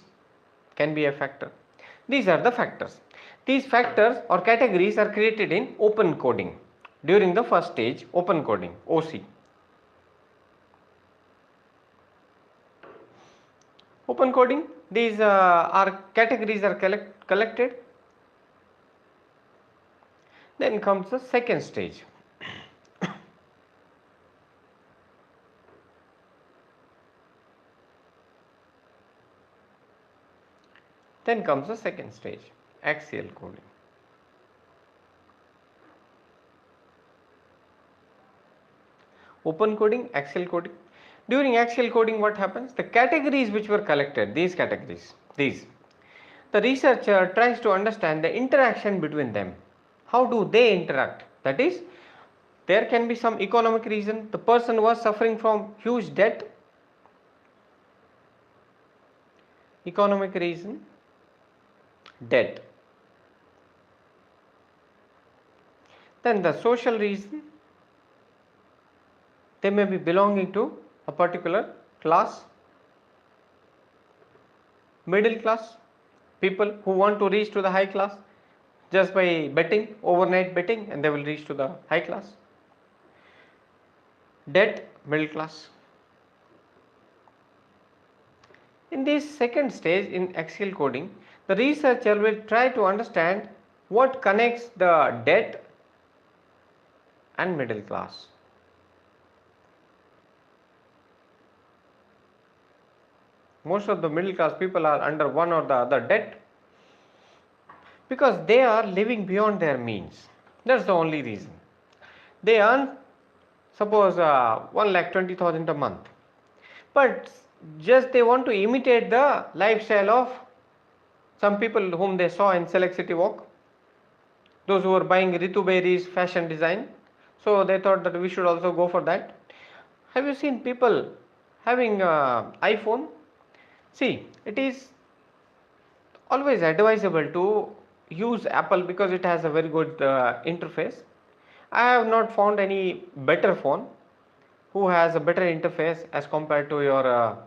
can be a factor. These are the factors. These factors or categories are created in open coding during the first stage, open coding, OC. Open coding, these categories are collected. Then comes the second stage. Then comes the second stage, axial coding. Open coding, axial coding. During axial coding, what happens? The categories which were collected, the researcher tries to understand the interaction between them. How do they interact? That is, there can be some economic reason. The person was suffering from huge debt. Economic reason, debt. Then the social reason, they may be belonging to a particular class, middle class, people who want to reach to the high class just by betting, overnight betting, and they will reach to the high class. Debt, middle class. In this second stage in axial coding, the researcher will try to understand what connects the debt and middle class. Most of the middle class people are under one or the other debt because they are living beyond their means. That's the only reason. They earn, suppose 1,20,000 a month, but just they want to imitate the lifestyle of some people whom they saw in Select City Walk, those who were buying Ritu Berry's fashion design. So they thought that we should also go for that. Have you seen people having iPhone? See, it is always advisable to use Apple because it has a very good interface. I have not found any better phone who has a better interface as compared to your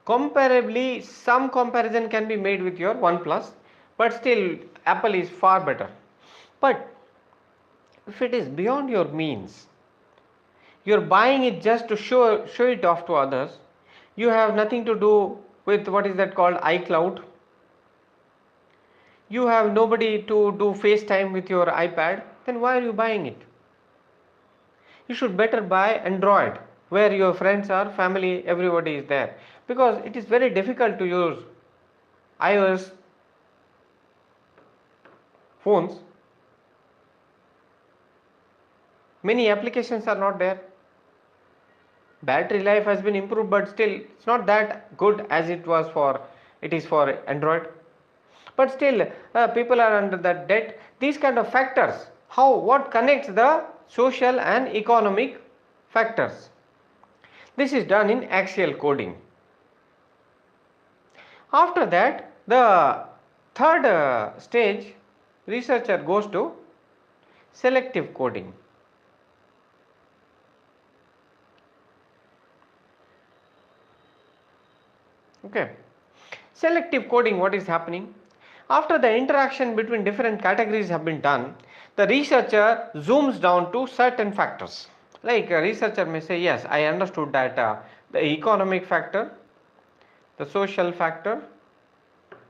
comparably. Some comparison can be made with your OnePlus, but still Apple is far better. But if it is beyond your means, You're buying it just to show it off to others. You have nothing to do with what is that called iCloud. You have nobody to do FaceTime with your iPad. Then why are you buying it? You should better buy Android, where your friends are, family, everybody is there, because it is very difficult to use iOS phones. Many applications are not there. Battery life has been improved, but still it's not that good as it is for Android. But still people are under that debt. These kind of factors, what connects the social and economic factors, this is done in axial coding. After that, the third stage, researcher goes to selective coding. Okay. Selective coding, what is happening? After the interaction between different categories have been done, the researcher zooms down to certain factors. Like a researcher may say, yes, I understood that the economic factor, the social factor,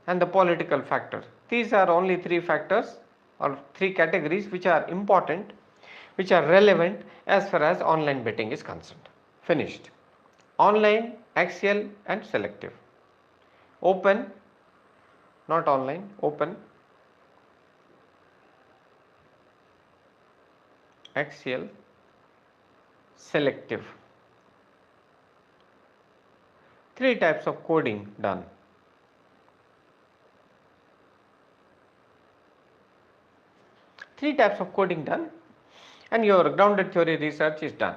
and the political factor. These are only three factors or three categories which are important, which are relevant as far as online betting is concerned. Finished. Online, axial, and selective. Open, not online, open, axial, selective. Three types of coding done. Three types of coding done, and your grounded theory research is done.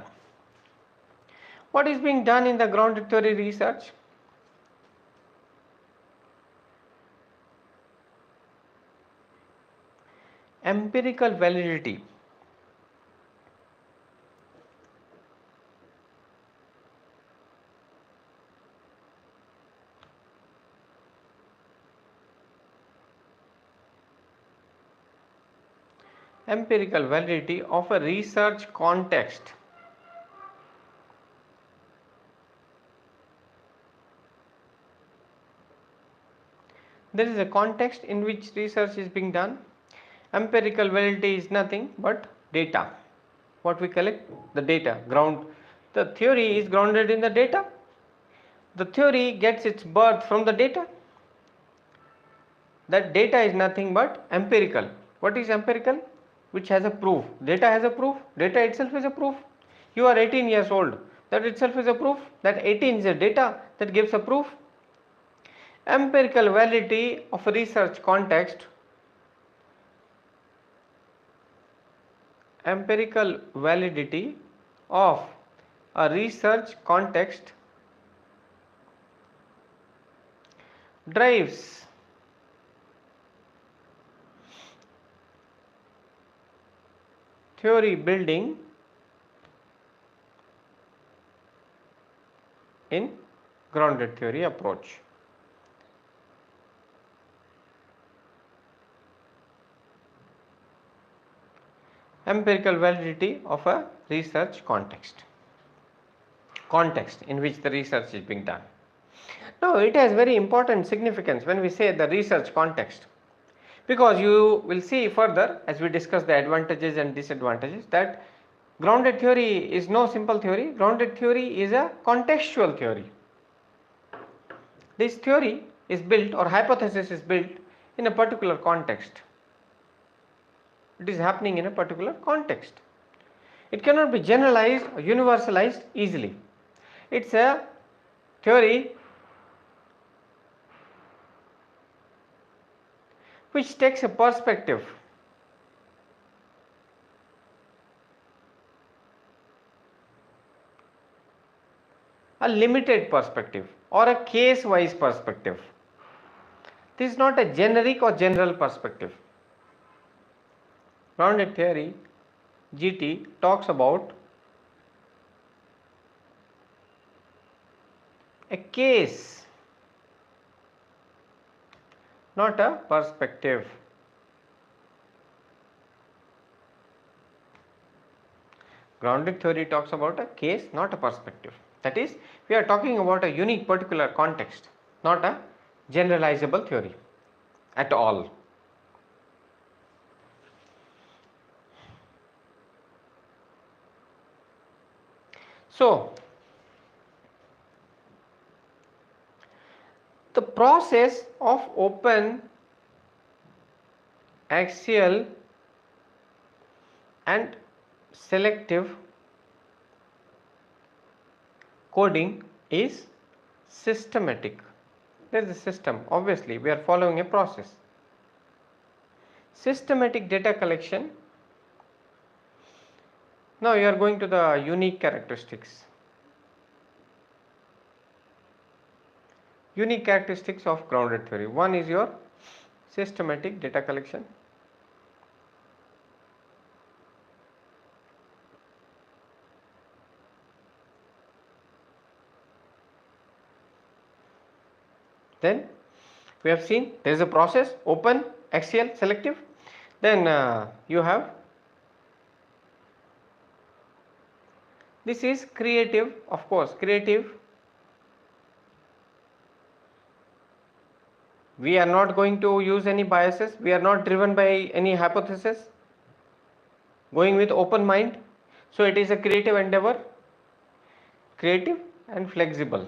What is being done in the grounded theory research? Empirical validity. Empirical validity of a research context. There is a context in which research is being done. Empirical validity is nothing but data. What we collect? The data. The theory is grounded in the data. The theory gets its birth from the data. That data is nothing but empirical. What is empirical? Which has a proof. Data has a proof. Data itself is a proof. You are 18 years old. That itself is a proof. That 18 is a data that gives a proof. Empirical validity of a research context. Empirical validity of a research context drives theory building in grounded theory approach. Empirical validity of a research context in which the research is being done. Now it has very important significance when we say the research context, because you will see further as we discuss the advantages and disadvantages that grounded theory is no simple theory. Grounded theory is a contextual theory. This theory is built, or hypothesis is built, in a particular context. It is happening in a particular context. It cannot be generalized or universalized easily. It's a theory which takes a perspective, a limited perspective or a case-wise perspective. This is not a generic or general perspective. Grounded theory, GT, talks about a case, not a perspective. Grounded theory talks about a case, not a perspective. That is, we are talking about a unique particular context, not a generalizable theory at all. So, the process of open, axial and selective coding is systematic. There is a system, obviously we are following a process. Systematic data collection. Now you are going to the unique characteristics. Unique characteristics of grounded theory. One is your systematic data collection. Then we have seen there is a process, open, axial, selective. Then you have, this is creative, of course, creative. We are not going to use any biases, we are not driven by any hypothesis, going with open mind. So it is a creative endeavor, creative and flexible.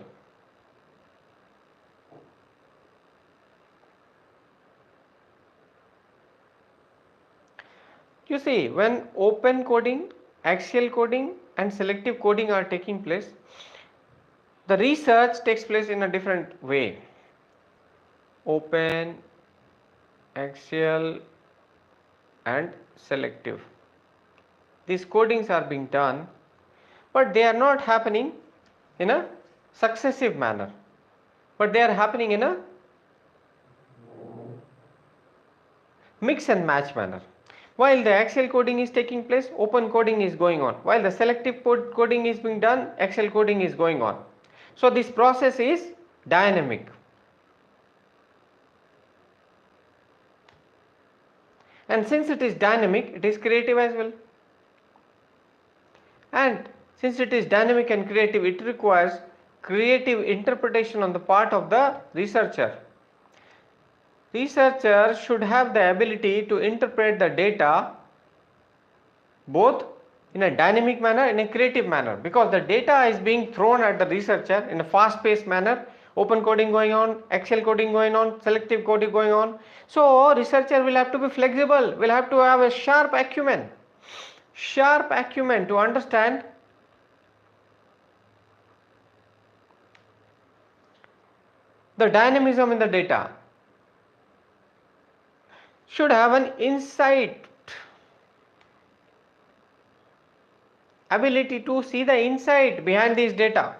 You see, when open coding, axial coding and selective coding are taking place, the research takes place in a different way. Open, axial and selective. These codings are being done, but they are not happening in a successive manner, but they are happening in a mix and match manner. While the axial coding is taking place, open coding is going on. While the selective coding is being done, axial coding is going on. So this process is dynamic. And since it is dynamic, it is creative as well. And since it is dynamic and creative, it requires creative interpretation on the part of the researcher. Researcher should have the ability to interpret the data both in a dynamic manner and a creative manner, because the data is being thrown at the researcher in a fast paced manner, open coding going on, axial coding going on, selective coding going on. So researcher will have to be flexible, will have to have a sharp acumen to understand the dynamism in the data, should have an insight, ability to see the insight behind these data.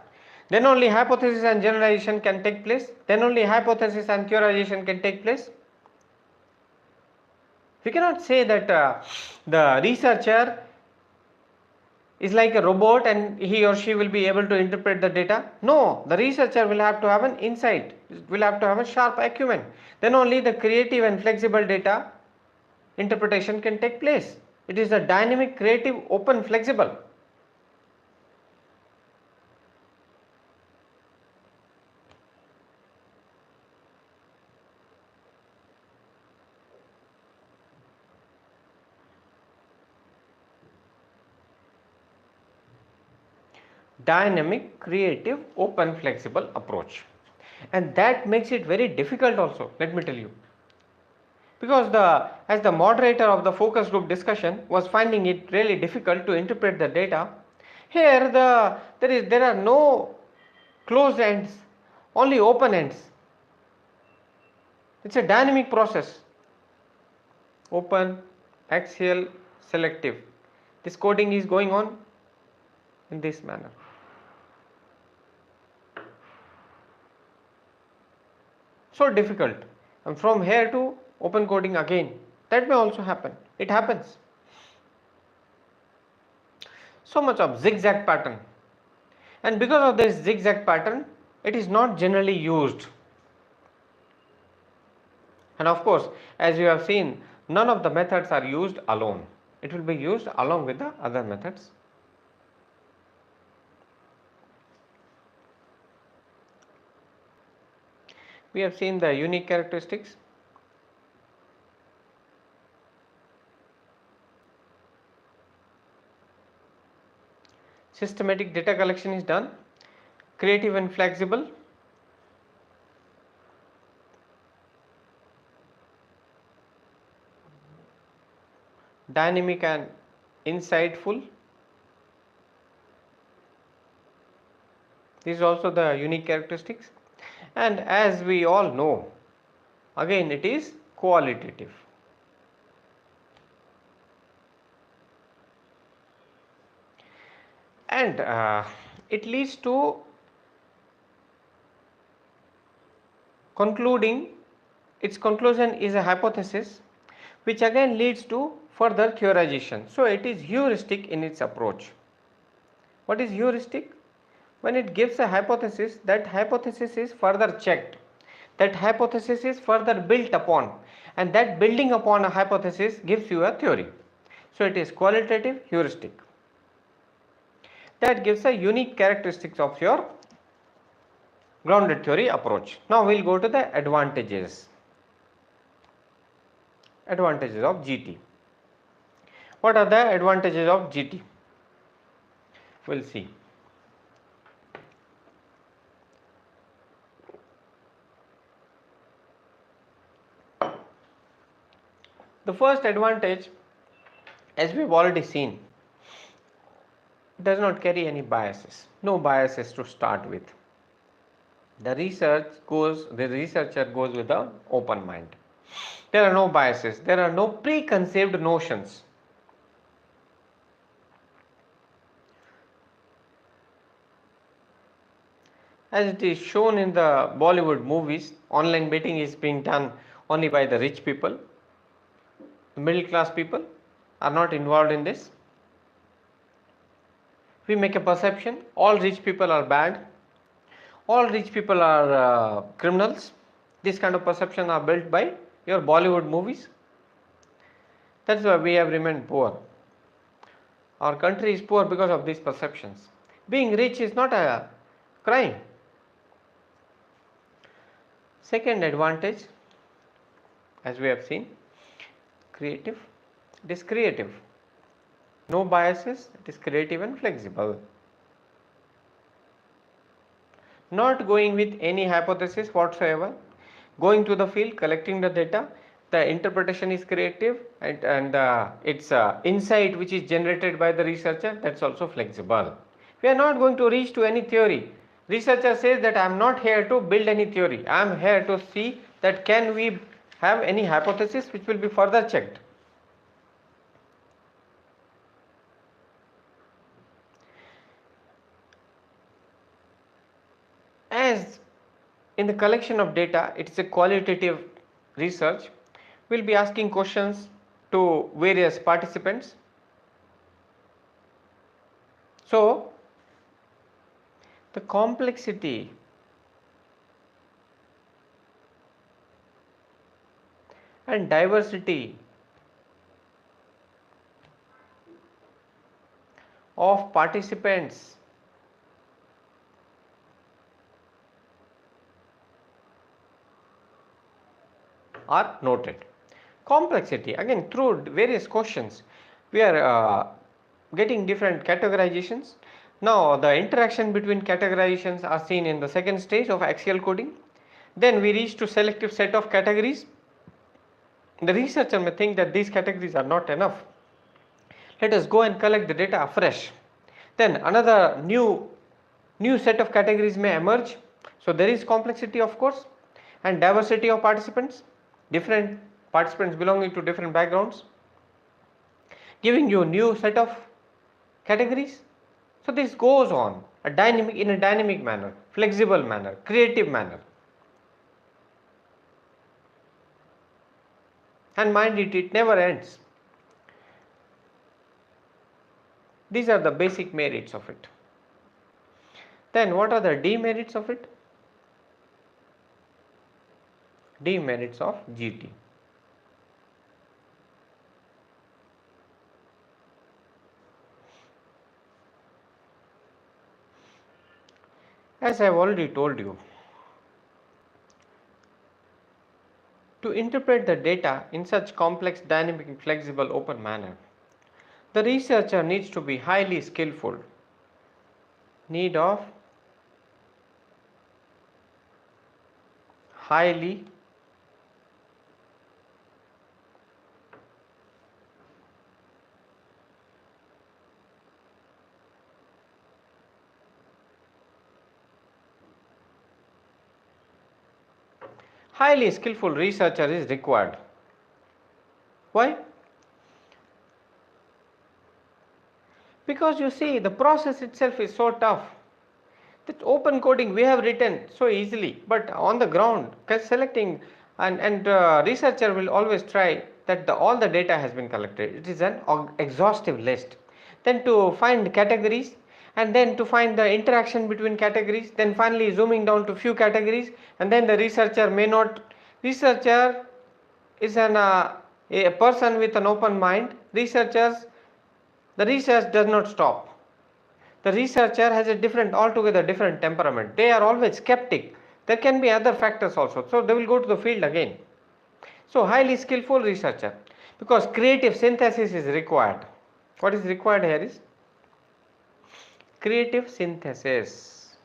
Then only hypothesis and generalization can take place. Then only hypothesis and theorization can take place. We cannot say that the researcher is like a robot and he or she will be able to interpret the data. No, the researcher will have to have an insight, will have to have a sharp acumen. Then only the creative and flexible data interpretation can take place. It is a dynamic, creative, open, flexible. Dynamic, creative, open, flexible approach. And that makes it very difficult also, let me tell you. Because as the moderator of the focus group discussion was finding it really difficult to interpret the data, here there are no closed ends, only open ends. It's a dynamic process. Open, axial, selective. This coding is going on in this manner. So difficult. And from here to open coding again, that may also happen. It happens. So much of zigzag pattern. And because of this zigzag pattern, it is not generally used. And of course, as you have seen, none of the methods are used alone. It will be used along with the other methods. We have seen the unique characteristics. Systematic data collection is done. Creative and flexible. Dynamic and insightful. This is also the unique characteristics. And as we all know, again it is qualitative. And it leads to concluding. Its conclusion is a hypothesis which again leads to further theorization. So it is heuristic in its approach. What is heuristic? When it gives a hypothesis, that hypothesis is further checked, that hypothesis is further built upon, and that building upon a hypothesis gives you a theory. So it is qualitative heuristic. That gives a unique characteristics of your grounded theory approach. Now we will go to the advantages. Advantages of GT. What are the advantages of GT? We will see. The first advantage, as we have already seen, does not carry any biases. No biases to start with. The researcher goes with an open mind. There are no biases. There are no preconceived notions. As it is shown in the Bollywood movies, online betting is being done only by the rich people. The middle class people are not involved in this. We make a perception, all rich people are bad, all rich people are criminals. This kind of perception are built by your Bollywood movies. That's why we have remained poor. Our country is poor because of these perceptions. Being rich is not a crime. Second advantage, as we have seen, creative. It is creative. No biases, it is creative and flexible. Not going with any hypothesis whatsoever, going to the field, collecting the data, the interpretation is creative, and its insight which is generated by the researcher, that's also flexible. We are not going to reach to any theory. Researcher says that I am not here to build any theory, I am here to see that can we have any hypothesis which will be further checked. As in the collection of data, it is a qualitative research. We will be asking questions to various participants. So, the complexity and diversity of participants are noted. Complexity, again through various questions we are getting different categorizations. Now the interaction between categorizations are seen in the second stage of axial coding. Then we reach to selective set of categories. The researcher may think that these categories are not enough. Let us go and collect the data afresh. Then another new set of categories may emerge. So there is complexity of course, and diversity of participants, different participants belonging to different backgrounds, giving you a new set of categories. So this goes on in a dynamic manner, flexible manner, creative manner. And mind it never ends. These are the basic merits of it. Then what are the demerits of it? Demerits of GT. As I have already told you, interpret the data in such complex, dynamic, flexible, open manner. The researcher needs to be highly skillful. Need of highly highly skillful researcher is required. Why? Because you see, the process itself is so tough. That open coding we have written so easily, but on the ground, selecting and researcher will always try that all the data has been collected. It is an exhaustive list. Then to find categories, and then to find the interaction between categories, then finally zooming down to few categories, and then the researcher may not. Researcher is a person with an open mind. The research does not stop. The researcher has a altogether different temperament. They are always skeptic. There can be other factors also. So they will go to the field again. So highly skillful researcher, because creative synthesis is required. What is required here is creative synthesis.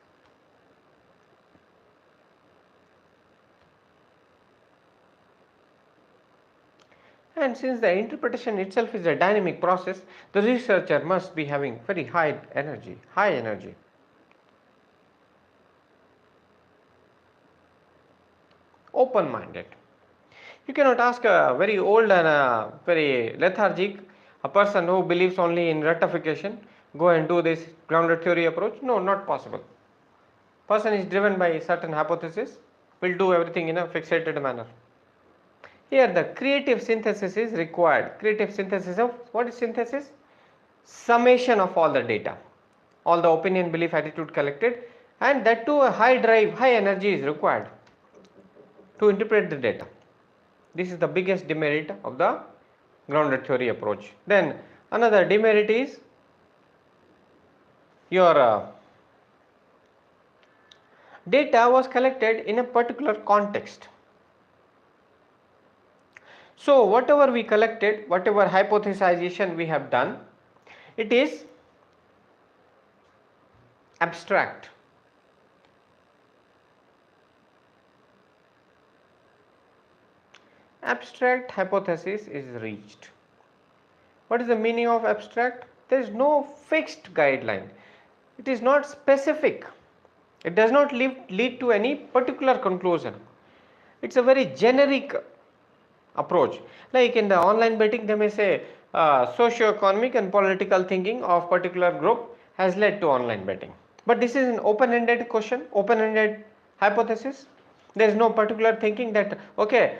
And since the interpretation itself is a dynamic process, the researcher must be having very high energy. Open-minded. You cannot ask a very old and a very lethargic, a person who believes only in rectification, go and do this grounded theory approach. No, not possible. Person is driven by certain hypothesis, will do everything in a fixated manner. Here the creative synthesis is required. Creative synthesis of, what is synthesis? Summation of all the data, all the opinion, belief, attitude collected, and that too a high drive, high energy is required to interpret the data. This is the biggest demerit of the grounded theory approach. Then another demerit is your data was collected in a particular context. So whatever we collected, whatever hypothesization we have done, it is abstract. Abstract hypothesis is reached. What is the meaning of abstract? There is no fixed guideline. It is not specific. It does not lead to any particular conclusion. It's a very generic approach. Like in the online betting, they may say socio-economic and political thinking of particular group has led to online betting. But this is an open-ended question, open-ended hypothesis. There is no particular thinking that okay,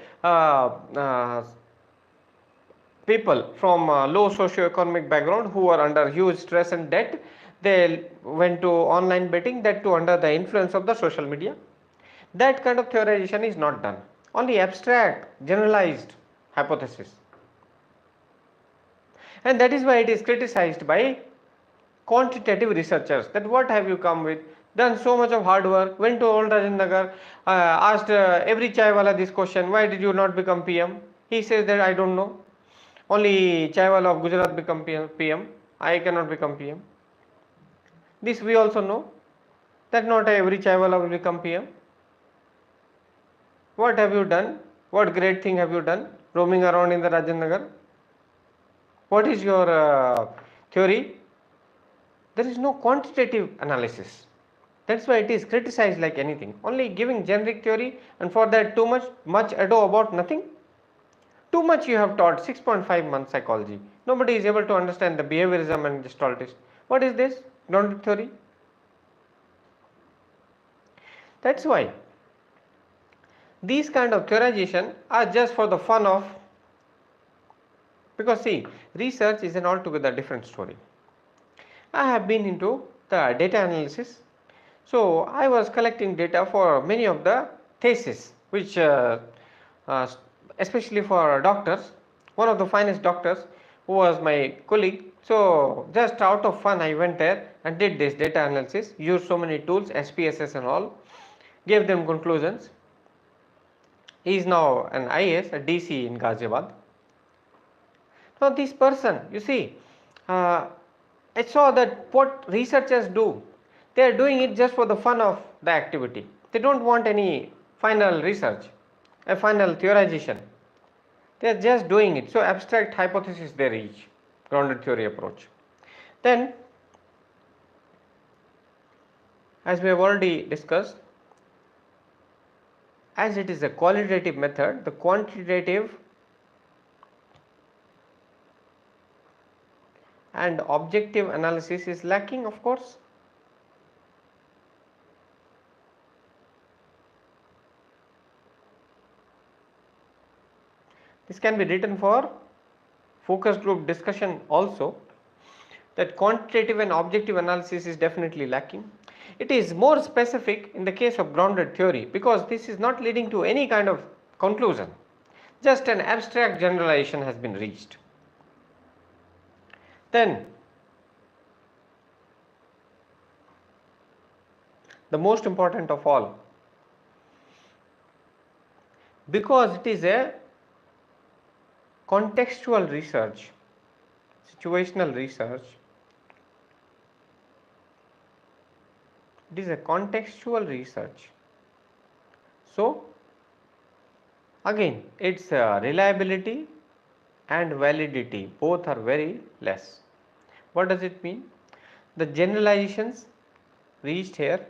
people from low socio-economic background who are under huge stress and debt, they went to online betting, that too under the influence of the social media. That kind of theorization is not done. Only abstract, generalized hypothesis. And that is why it is criticized by quantitative researchers, that what have you come with, done so much of hard work, went to old Rajendra Nagar, asked every chaiwala this question, why did you not become PM? He says that I don't know. Only chaiwala of Gujarat become PM. I cannot become PM. This we also know, that not every chaiwala will become PM. What have you done? What great thing have you done roaming around in the Rajendra Nagar? What is your theory? There is no quantitative analysis. That's why it is criticized like anything. Only giving generic theory, and for that too much ado about nothing. Too much you have taught 6.5 months psychology. Nobody is able to understand the behaviorism and gestaltist. What is this? Grounded theory. That's why these kind of theorization are just for the fun of, because see, research is an altogether different story. I have been into the data analysis. So I was collecting data for many of the theses, which especially for doctors. One of the finest doctors who was my colleague. So just out of fun I went there and did this data analysis, used so many tools, SPSS and all, gave them conclusions. He is now an IAS, a DC in Ghaziabad. Now this person, you see, I saw that what researchers do, they are doing it just for the fun of the activity. They don't want any final research, a final theorization. They are just doing it. So abstract hypothesis they reach, grounded theory approach. Then, as we have already discussed, as it is a qualitative method, the quantitative and objective analysis is lacking, of course. This can be written for focus group discussion also, that quantitative and objective analysis is definitely lacking. It is more specific in the case of grounded theory because this is not leading to any kind of conclusion, just an abstract generalization has been reached. Then the most important of all, because it is a contextual research, situational research, it is a contextual research. So again, its reliability and validity both are very less. What does it mean? The generalizations reached here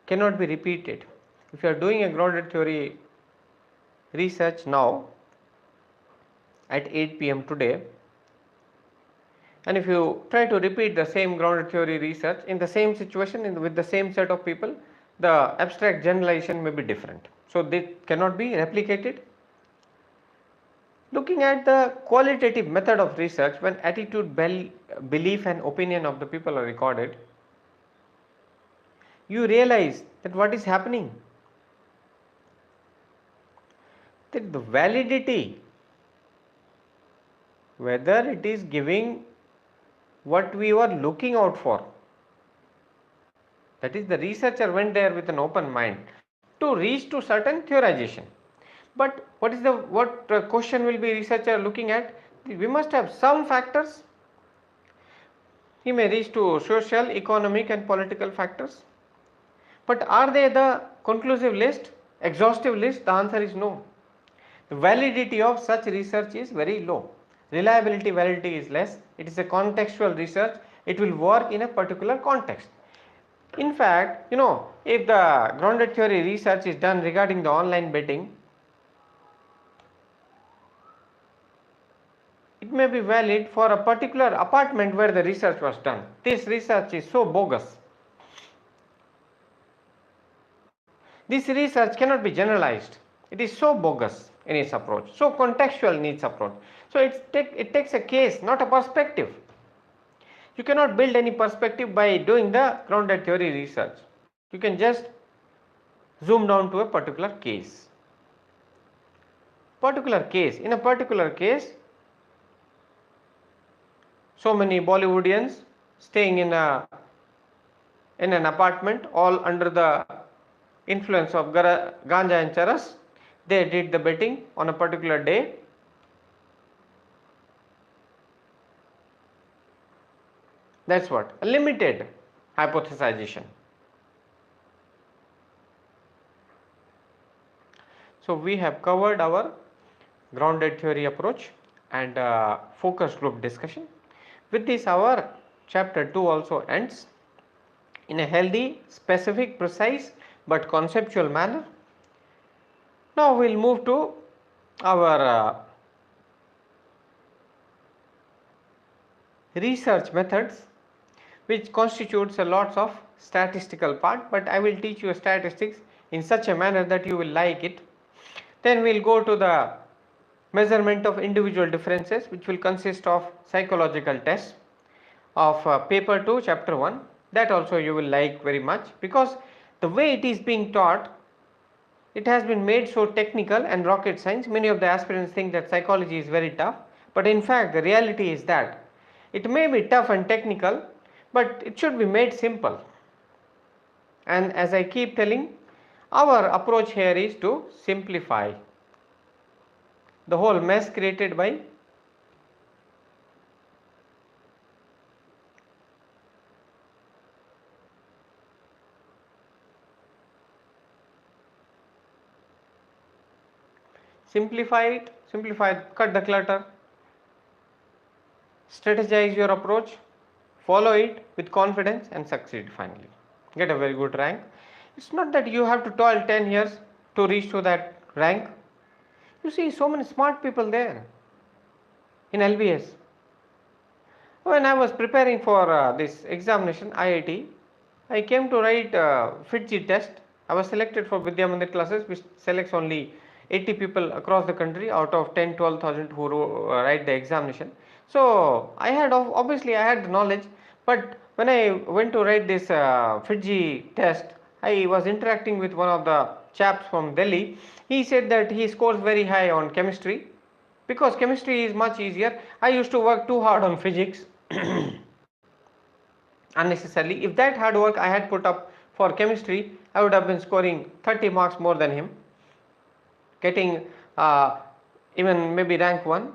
cannot be repeated. If you are doing a grounded theory research now at 8 p.m. today, and if you try to repeat the same grounded theory research in the same situation with the same set of people, the abstract generalization may be different. So they cannot be replicated. Looking at the qualitative method of research, when attitude, belief and opinion of the people are recorded, you realize that what is happening, that the validity, whether it is giving what we were looking out for, that is, the researcher went there with an open mind to reach to certain theorization. But what is what question will be researcher looking at? We must have some factors. He may reach to social, economic and political factors. But are they the conclusive list, exhaustive list? The answer is no. The validity of such research is very low. Reliability, validity is less. It is a contextual research. It will work in a particular context. In fact, if the grounded theory research is done regarding the online betting, it may be valid for a particular apartment where the research was done. This research is so bogus. This research cannot be generalized. It is so bogus in its approach, so contextual in its approach. So it takes a case, not a perspective. You cannot build any perspective by doing the grounded theory research. You can just zoom down to a particular case. In a particular case, so many Bollywoodians staying in an apartment, all under the influence of ganja and charas, they did the betting on a particular day. That's what, a limited hypothesization. So we have covered our grounded theory approach and focus group discussion. With this, our chapter 2 also ends in a healthy, specific, precise but conceptual manner. Now we will move to our research methods, which constitutes a lots of statistical part, but I will teach you statistics in such a manner that you will like it. Then we will go to the measurement of individual differences, which will consist of psychological tests of paper 2 chapter 1. That also you will like very much, because the way it is being taught, it has been made so technical and rocket science. Many of the aspirants think that psychology is very tough, but in fact the reality is that it may be tough and technical, but it should be made simple. And as I keep telling, Our approach here is to simplify the whole mess created by cut the clutter, strategize your approach, follow it with confidence and succeed finally. Get a very good rank. It's not that you have to toil 10 years to reach to that rank. You see so many smart people there in LBS. When I was preparing for this examination, IIT, I came to write FITGI test. I was selected for Vidya Mandir classes, which selects only 80 people across the country out of 10-12,000 who write the examination. So I had obviously I had the knowledge, but when I went to write this FITGI test, I was interacting with one of the chaps from Delhi. He said that he scores very high on chemistry because chemistry is much easier. I used to work too hard on physics unnecessarily. If that hard work I had put up for chemistry, I would have been scoring 30 marks more than him, getting even maybe rank 1.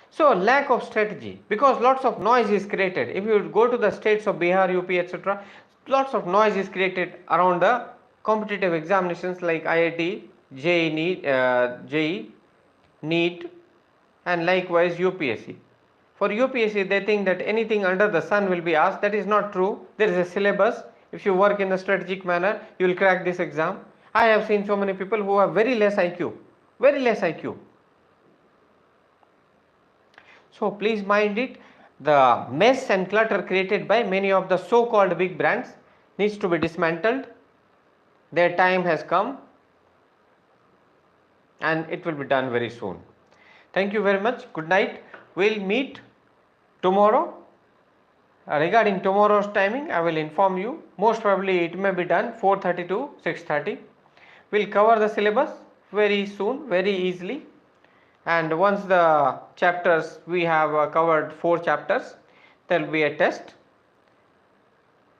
So lack of strategy, because lots of noise is created. If you go to the states of Bihar, UP, etc., lots of noise is created around the competitive examinations like IIT, JEE, NEET, and likewise UPSC. For UPSC, they think that anything under the sun will be asked. That is not true. There is a syllabus. If you work in a strategic manner, you will crack this exam. I have seen so many people who have very less IQ, very less IQ. So please mind it, the mess and clutter created by many of the so-called big brands needs to be dismantled. Their time has come and it will be done very soon. Thank you very much. Good night. We'll meet tomorrow. Regarding tomorrow's timing, I will inform you. Most probably it may be done 4:30 to 6:30. We'll cover the syllabus very soon, very easily. And once the chapters, we have covered 4 chapters, there will be a test.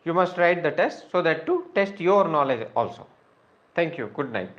You must write the test so that to test your knowledge also. Thank you. Good night.